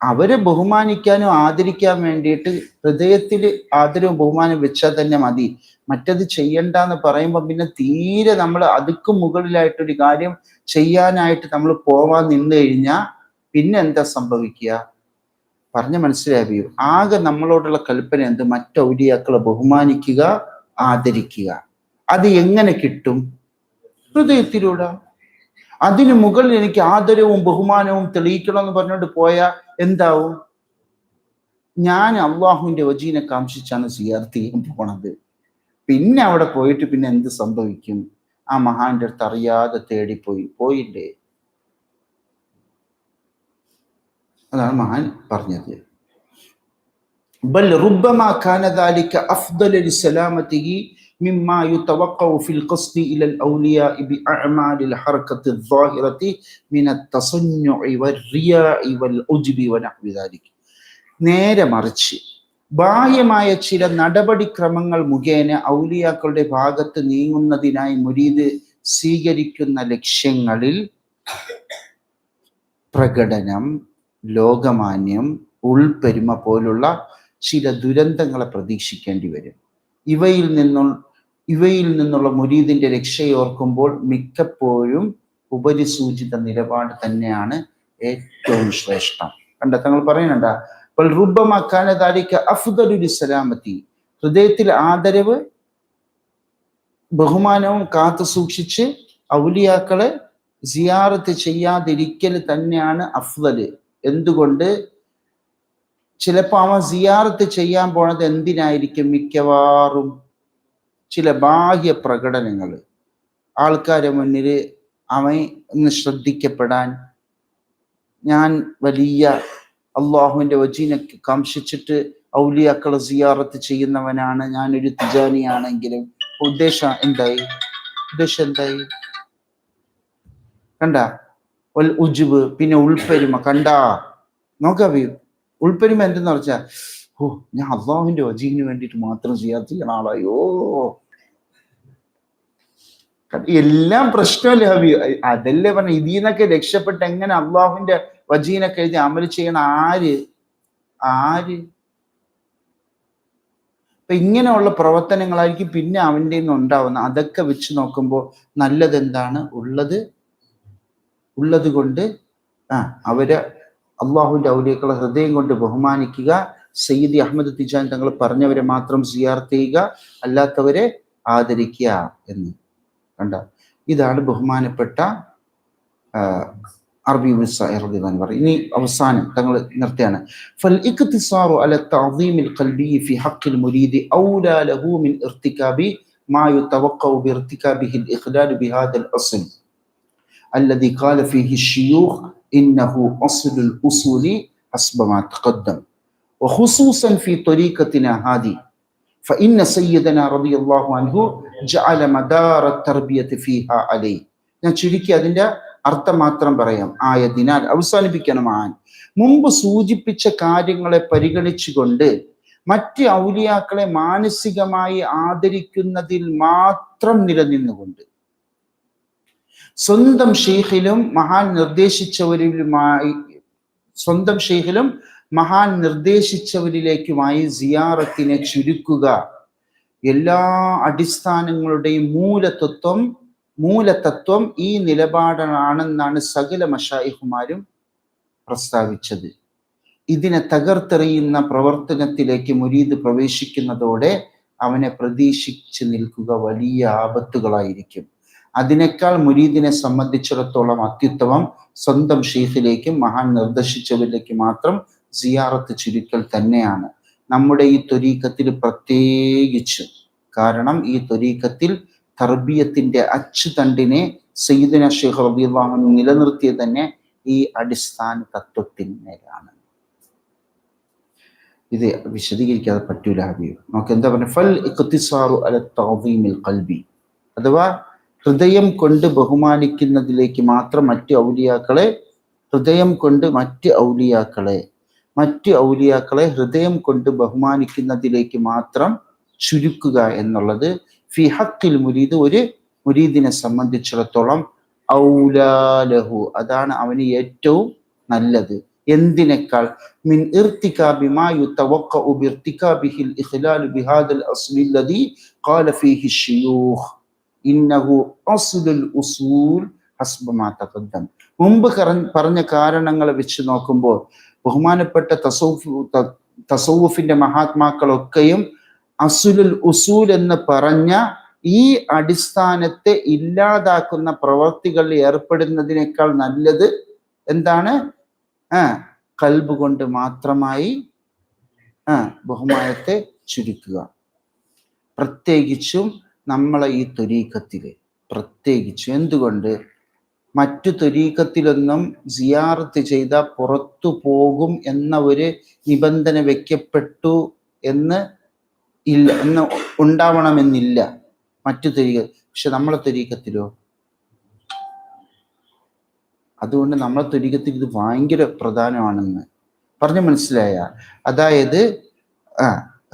അവരെ ബഹുമാനിക്കാനും ആദരിക്കാൻ വേണ്ടിയിട്ട് ഹൃദയത്തിൽ ആദരവും ബഹുമാനം വെച്ചാൽ തന്നെ മതി. മറ്റത് ചെയ്യണ്ടെന്ന് പറയുമ്പോൾ പിന്നെ തീരെ നമ്മൾ അതുക്കും മുകളിലായിട്ടൊരു കാര്യം ചെയ്യാനായിട്ട് നമ്മൾ പോവാൻ നിന്ന് കഴിഞ്ഞാൽ പിന്നെ എന്താ സംഭവിക്കുക? പറഞ്ഞ മനസ്സിലായോ? ആകെ നമ്മളോടുള്ള കൽപ്പന എന്ത്? മറ്റൗലിയാക്കളെ ബഹുമാനിക്കുക, ആദരിക്കുക. അത് എങ്ങനെ കിട്ടും? ഹൃദയത്തിലൂടെ. അതിനു മുകളിൽ എനിക്ക് ആദരവും ബഹുമാനവും തെളിയിക്കണം എന്ന് പറഞ്ഞുകൊണ്ട് പോയാൽ എന്താവും? ഞാൻ അള്ളാഹുവിന്റെ വജീനെ കാംക്ഷിച്ചാണ് സിയാർത്ത് ചെയ്യാൻ പോണത്. പിന്നെ അവിടെ പോയിട്ട് പിന്നെ എന്ത് സംഭവിക്കും? ആ മഹാന്റെ അടുത്ത് അറിയാതെ പോയില്ലേ? അതാണ് മഹാൻ പറഞ്ഞത്. ബൽ റുബ്ബമാ കാന ദാലിക അഫ്ദല ലിസലാമതിഹി മിമ്മാ യുതവഖഉ ഫിൽ ഖസ്ദി ഇലൽ ഔലിയാഇ ബിഅഅമാലിൽ ഹർകത്തി الظാഹിറതി മിനത് തസന്നുഇ വൽറിയാഇ വൽ ഉജ്ബി വനഹ്വി ദാലിക. നേരെ മറിച്ച് ബാഹ്യമായ ചില നടപടിക്രമങ്ങൾ മുഖേന ഔലിയാക്കളുടെ ഭാഗത്ത് നീങ്ങുന്നതിനായി മുരീദ് സ്വീകരിക്കുന്ന ലക്ഷ്യങ്ങളിൽ പ്രകടനം, ലോകമാന്യം, ഉൾപ്പെരുമ പോലുള്ള ചില ദുരന്തങ്ങളെ പ്രതീക്ഷിക്കേണ്ടി വരും. ഇവയിൽ നിന്നുള്ള മുരീദിന്റെ രക്ഷയോർക്കുമ്പോൾ മിക്കപ്പോഴും ഉപരിസൂചിത നിലപാട് തന്നെയാണ് ഏറ്റവും ശ്രേഷ്ഠം. കണ്ട തങ്ങൾ പറയുന്നുണ്ട്, ഹൃദയത്തിൽ ആദരവ് ബഹുമാനവും കാത്തു സൂക്ഷിച്ച് ഔലിയാക്കളെ സിയാറത്ത് ചെയ്യാതിരിക്കൽ തന്നെയാണ് അഫ്ദല്. എന്തുകൊണ്ട്? ചിലപ്പോൾ അവൻ സിയാറത്ത് ചെയ്യാൻ പോണത് എന്തിനായിരിക്കും? മിക്കവാറും ചില ബാഹ്യ പ്രകടനങ്ങൾ, ആൾക്കാരെ മുന്നിൽ അവൻ ഒന്ന് ശ്രദ്ധിക്കപ്പെടാൻ, ഞാൻ വലിയ അള്ളാഹുവിൻ്റെ വജീനെ കാംക്ഷിച്ചിട്ട് ഔലിയാക്കളെ സിയാറത്ത് ചെയ്യുന്നവനാണ്, ഞാനൊരു തിജാനിയാണെങ്കിലും ഉദ്ദേശം എന്തായി? കണ്ട ഉജുബ്, പിന്നെ ഉൾപ്പെരുമ. കണ്ടാ നോക്കറിയൂ, ഉൾപ്പെരുമ എന്തെന്ന് വെച്ചാൽ, ഓ ഞാൻ അള്ളാഹുവിന്റെ വജീഹിന് വേണ്ടിയിട്ട് മാത്രം സിയാറത്ത് ചെയ്യണ ആളായോ, എല്ലാം പ്രശ്നമല്ലേ ഹബി? അതല്ലേ പറഞ്ഞ, ഇതിന്നൊക്കെ രക്ഷപ്പെട്ട് എങ്ങനെ അള്ളാഹുവിന്റെ വജീനൊക്കെ എഴുതി അമൽ ചെയ്യണ ആര്? അപ്പൊ ഇങ്ങനെയുള്ള പ്രവർത്തനങ്ങളായിരിക്കും പിന്നെ അവൻ്റെ നിന്ന് ഉണ്ടാവുന്ന. അതൊക്കെ വെച്ച് നോക്കുമ്പോൾ നല്ലത് എന്താണ്? ഉള്ളത് കൊണ്ട് അവര് അള്ളാഹുവിന്റെ ഔലിയാക്കളെ ഹൃദയം കൊണ്ട് ബഹുമാനിക്കുക. സയ്യിദി അഹമ്മദ് തിജാൻ തങ്ങൾ പറഞ്ഞവരെ മാത്രം സിയാറത്ത് ചെയ്യുക, അല്ലാത്തവരെ ആദരിക്കുക എന്ന്. കണ്ട, ഇതാണ് ബഹുമാനപ്പെട്ട അറബി പറയും. ഇനി അവസാനം തങ്ങൾ നിർത്തിയാണ്, ഫൽ ഇഖ്തിസാറു അല തഅദീമിൽ ഖൽബി ഫി ഹഖ്ഖിൽ മുരീദി ഔലാ ലഹു മിൻ ഇർതികാബി മാ യുതവഖഉ ബിർതികാബിഹി അൽ ഇഖ്ലാൽ ബിഹാദൽ അസ്ൽ الذي قال فيه الشيوخ إنه أصل الأصول حسب ما تقدم وخصوصا في طريقتنا هذه فإن سيدنا رضي الله عنه جعل مدار التربية فيها عليه. ഞാൻ ചുരുക്കി അതിൻ്റെ അർത്ഥം മാത്രം പറയാം. ആയതിനാൽ അവസാനിപ്പിക്കണം. മുമ്പ് സൂചിപ്പിച്ച കാര്യങ്ങളെ പരിഗണിച്ചുകൊണ്ട് മറ്റ് ഔലിയാക്കളെ മാനസികമായി ആദരിക്കുന്നതിൽ മാത്രം നിലനിന്നുകൊണ്ട് സ്വന്തം ഷെയ്ഖിലും മഹാൻ നിർദ്ദേശിച്ചവരിലേക്കുമായി സിയാറത്തിനെ ചുരുക്കുക. എല്ലാ അടിസ്ഥാനങ്ങളുടെയും മൂലതത്വം ഈ നിലപാടാണെന്നാണ് സകല മശായിഖുമാരും പ്രസ്താവിച്ചത്. ഇതിനെ തകർത്തെറിയുന്ന പ്രവർത്തനത്തിലേക്ക് മുരീദ് പ്രവേശിക്കുന്നതോടെ അവനെ പ്രതീക്ഷിച്ച് നിൽക്കുക വലിയ ആപത്തുകളായിരിക്കും. അതിനേക്കാൾ മുരീദിനെ സംബന്ധിച്ചിടത്തോളം അത്യുത്തമം സ്വന്തം ഷെയ്ഖിലേക്കും മഹാൻ നിർദ്ദേശിച്ചവരിലേക്ക് മാത്രം സിയാറത്ത് ചുരുക്കൽ തന്നെയാണ്. നമ്മുടെ ഈ ത്വരീഖത്തിൽ പ്രത്യേകിച്ച്, കാരണം ഈ ത്വരീഖത്തിൽ തർബിയത്തിന്റെ അച്ചുതണ്ടിനെ സയ്യിദുനാ ശൈഖ് റളിയല്ലാഹു അൻഹു നിലനിർത്തിയത് തന്നെ ഈ അടിസ്ഥാന തത്വത്തിന്മേലാണ്. ഇത് വിശദീകരിക്കാതെ പറ്റൂല ഹബീബ്. നമുക്ക് എന്താ പറയുക? ഫൽ ഇഖ്തിസാറു അല തഅദീമിൽ ഖൽബി, അഥവാ ഹൃദയം കൊണ്ട് ബഹുമാനിക്കുന്നതിലേക്ക് മാത്രം മറ്റ് ഔലിയാക്കളെ ഹൃദയം കൊണ്ട് ബഹുമാനിക്കുന്നതിലേക്ക് മാത്രം ചുരുക്കുക എന്നുള്ളത് ഫി ഹഖ്ഖിൽ മുരീദ്, ഒരു മുരീദിനെ സംബന്ധിച്ചിടത്തോളം ഔലാ ലഹു, അതാണ് അവന് ഏറ്റവും നല്ലത്. എന്തിനേക്കാൾ? മിൻ ഇർതികാബി മാ യുതവഖഉ ബിർതികാബിഹിൽ ഇഖ്ലാൽ ബിഹാദൽ അസ്ലി അല്ലദീ ഖാല ഫീഹി ശയൂഖ് ഇന്നഹു അസ്ലുൽ ഉസൂൽ ഹസ്ബ മാ തഖദ്ദം. മുമ്പ് പറഞ്ഞ കാരണങ്ങളെ വെച്ച് നോക്കുമ്പോൾ ബഹുമാനപ്പെട്ട തസൗഫിന്റെ മഹാത്മാക്കളൊക്കെയും അസ്ലുൽ ഉസൂൽ എന്ന് പറഞ്ഞ ഈ അടിസ്ഥാനത്തെ ഇല്ലാതാക്കുന്ന പ്രവർത്തികളിൽ ഏർപ്പെടുന്നതിനേക്കാൾ നല്ലത് എന്താണ്? ഖൽബ് കൊണ്ട് മാത്രമായി ബഹുമാനത്തെ ചുരുക്കുക. പ്രത്യേകിച്ചും നമ്മളെ ഈ ത്വരീഖത്തില് പ്രത്യേകിച്ചും. എന്തുകൊണ്ട്? മറ്റു ത്വരീഖത്തിലൊന്നും സിയാറത്ത് ചെയ്താൽ പുറത്തു പോകും എന്ന ഒരു നിബന്ധന വെക്കപ്പെട്ടു എന്ന് ഉണ്ടാവണമെന്നില്ല മറ്റു ത്വരീഖ. പക്ഷെ നമ്മളെ ത്വരീഖത്തിലോ? അതുകൊണ്ട് നമ്മളെ ത്വരീഖത്തിൽ ഇത് ഭയങ്കര പ്രധാനമാണെന്ന് പറഞ്ഞ് മനസ്സിലായ. അതായത്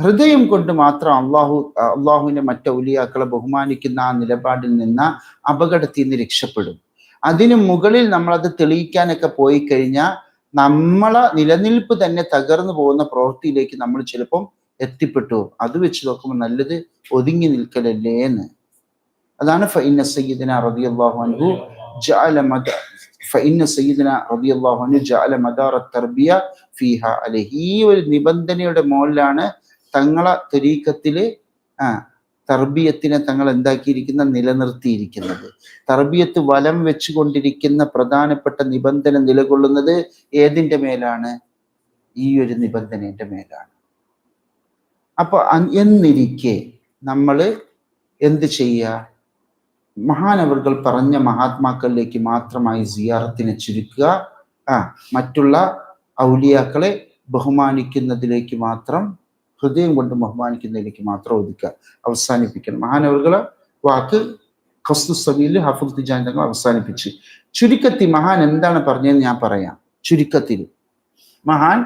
ഹൃദയം കൊണ്ട് മാത്രം അള്ളാഹുവിന്റെ മറ്റു ഔലിയാക്കളെ ബഹുമാനിക്കുന്ന ആ നിലപാടിൽ നിന്ന് അപകടത്തിൽ നിന്ന് രക്ഷപ്പെടും. അതിനു മുകളിൽ നമ്മളത് തെളിയിക്കാനൊക്കെ പോയി കഴിഞ്ഞാൽ നമ്മളെ നിലനിൽപ്പ് തന്നെ തകർന്നു പോകുന്ന പ്രവൃത്തിയിലേക്ക് നമ്മൾ ചിലപ്പം എത്തിപ്പെട്ടു. അത് വെച്ച് നോക്കുമ്പോൾ നല്ലത് ഒതുങ്ങി നിൽക്കലല്ലേ എന്ന്. അതാണ് ഫഇന്ന സയ്യിദനാ റളിയല്ലാഹു അൻഹു ജഅല മദ ഫഇന്ന സയ്യിദന റളിയല്ലാഹു അൻഹു ജഅല മദാറ തർബിയ ഫീഹ അലൈഹി. ഈ ഒരു നിബന്ധനയുടെ മുകളിലാണ് തങ്ങളെ ത്വരീഖത്തില് തർബിയത്തിനെ തങ്ങൾ എന്താക്കിയിരിക്കുന്ന നിലനിർത്തിയിരിക്കുന്നത്. തർബിയത്ത് വലം വെച്ചുകൊണ്ടിരിക്കുന്ന പ്രധാനപ്പെട്ട നിബന്ധന നിലകൊള്ളുന്നത് ഏതിൻ്റെ മേലാണ്? ഈ ഒരു നിബന്ധനയുടെ മേലാണ്. അപ്പൊ എന്നിരിക്കെ നമ്മൾ എന്ത് ചെയ്യുക? മഹാനവറുകൾ പറഞ്ഞ മഹാത്മാക്കളിലേക്ക് മാത്രമായി സിയാറത്തിനെ ചുരുക്കുക, മറ്റുള്ള ഔലിയാക്കളെ ബഹുമാനിക്കുന്നതിലേക്ക് മാത്രം, ഹൃദയം കൊണ്ട് ബഹുമാനിക്കുന്നതിലേക്ക് മാത്രം ഒതുക്കുക, അവസാനിപ്പിക്കണം. മഹാനവറുകളെ വാക്ക് ഖസ്ദു സബീൽ ഹഫീദ് തിജാനി തങ്ങൾ അവസാനിപ്പിച്ച്. ചുരുക്കത്തിൽ മഹാൻ എന്താണ് പറഞ്ഞതെന്ന് ഞാൻ പറയാം. ചുരുക്കത്തിൽ മഹാൻ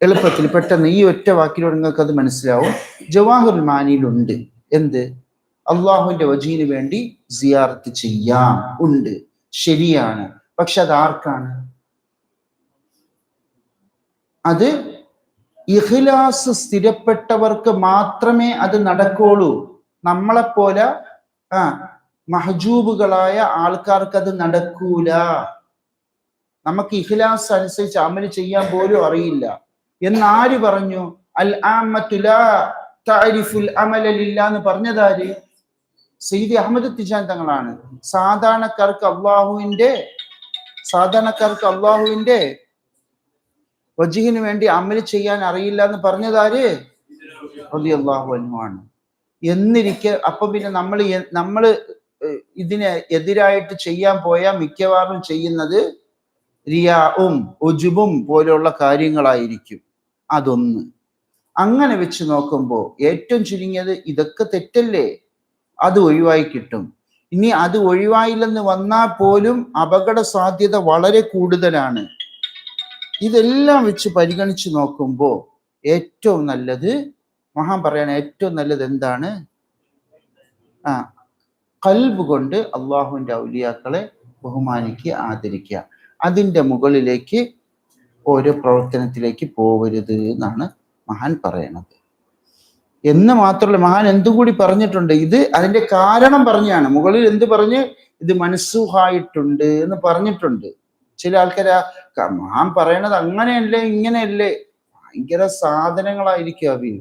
എളുപ്പത്തിൽ പെട്ടെന്ന് ഈ ഒറ്റ വാക്കിലൂടെ നിങ്ങൾക്ക് അത് മനസ്സിലാവും. ജവാഹിറുൽ മാനിയിലുണ്ട് എന്ത്? അള്ളാഹുവിന്റെ വജീന് വേണ്ടി സിയാറത്ത് ചെയ്യാം ഉണ്ട്, ശരിയാണ്. പക്ഷെ അത് ആർക്കാണ്? അത് ഇഖ്ലാസ് സ്ഥിരപ്പെട്ടവർക്ക് മാത്രമേ അത് നടക്കുള്ളൂ. നമ്മളെപ്പോലെ മഹജൂബുകളായ ആൾക്കാർക്ക് അത് നടക്കൂല. നമുക്ക് ഇഖ്ലാസ് അനുസരിച്ച് അമല് ചെയ്യാൻ പോലും അറിയില്ല എന്നാര് പറഞ്ഞു? അൽ ആമത്തു ലാ തഅരിഫുൽ അമല ലില്ലാഹ് എന്ന് പറഞ്ഞതാര്? സയ്യിദി അഹ്മദ് തിജാൻ തങ്ങളാണ്. സാധാരണക്കാർക്ക് അള്ളാഹുവിന്റെ വജ്ഹിന് വേണ്ടി അമല് ചെയ്യാൻ അറിയില്ല എന്ന് പറഞ്ഞതാര്? റളിയല്ലാഹു അൻഹു ആണ്. എന്നിരിക്കെ അപ്പൊ പിന്നെ നമ്മൾ ഇതിന് എതിരായിട്ട് ചെയ്യാൻ പോയാൽ മിക്കവാറും ചെയ്യുന്നത് റിയാഉം ഉജുബും പോലെയുള്ള കാര്യങ്ങളായിരിക്കും. അതൊന്ന് അങ്ങനെ വെച്ച് നോക്കുമ്പോൾ ഏറ്റവും ചുരുങ്ങിയത് ഇതൊക്കെ തെറ്റല്ലേ, അത് ഒഴിവായി കിട്ടും. ഇനി അത് ഒഴിവായില്ലെന്ന് വന്നാൽ പോലും അപകട സാധ്യത വളരെ കൂടുതലാണ്. ഇതെല്ലാം വെച്ച് പരിഗണിച്ച് നോക്കുമ്പോൾ ഏറ്റവും നല്ലത്, മഹാൻ പറയാണ്, ഏറ്റവും നല്ലത് എന്താണ്? ഖൽബ് കൊണ്ട് അള്ളാഹുവിന്റെ ഔലിയാക്കളെ ബഹുമാനിക്കുക, ആദരിക്കുക. അതിൻ്റെ മുകളിലേക്ക് ഓരോ പ്രവർത്തനത്തിലേക്ക് പോവരുത് എന്നാണ് മഹാൻ പറയണത്. എന്ന് മാത്രമല്ല, മഹാൻ എന്തും കൂടി പറഞ്ഞിട്ടുണ്ട്. ഇത് അതിന്റെ കാരണം പറഞ്ഞാണ്. മുകളിൽ എന്ത് പറഞ്ഞ്? ഇത് മൻസൂഹായിട്ടുണ്ട് എന്ന് പറഞ്ഞിട്ടുണ്ട്. ചില ആൾക്കാർ മഹാൻ പറയണത് അങ്ങനെയല്ലേ ഇങ്ങനെയല്ലേ, ഭയങ്കര സാധനങ്ങളായിരിക്കും അവർ.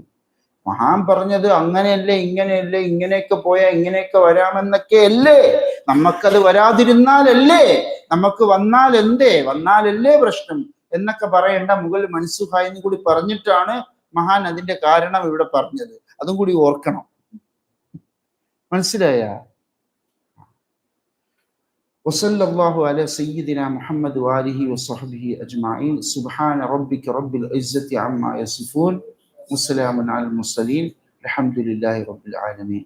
മഹാൻ പറഞ്ഞത് അങ്ങനെയല്ലേ ഇങ്ങനെയല്ലേ, ഇങ്ങനെയൊക്കെ പോയാൽ ഇങ്ങനെയൊക്കെ വരാമെന്നൊക്കെ അല്ലേ. നമുക്കത് വരാതിരുന്നാലല്ലേ, നമുക്ക് വന്നാൽ എന്തേ, വന്നാലല്ലേ പ്രശ്നം എന്നൊക്കെ പറയേണ്ട. മുകളിൽ മൻസൂഹായി എന്ന് കൂടി പറഞ്ഞിട്ടാണ് മഹാൻ അതിന്റെ കാരണം ഇവിടെ പറഞ്ഞത്. അതും കൂടി ഓർക്കണം. മനസ്സിലായ? വസല്ലല്ലാഹു അലാ സയ്യിദിന മുഹമ്മദ് വആലിഹി വസഹ്ബിഹി അജ്മഈൻ. സുബ്ഹാന റബ്ബിക റബ്ബിൽ ഇസ്സത്തി അമ്മാ യസിഫൂൻ. വസ്സലാമുൻ അലൽ മുർസലീൻ. അൽഹംദുലില്ലാഹി റബ്ബിൽ ആലമീൻ.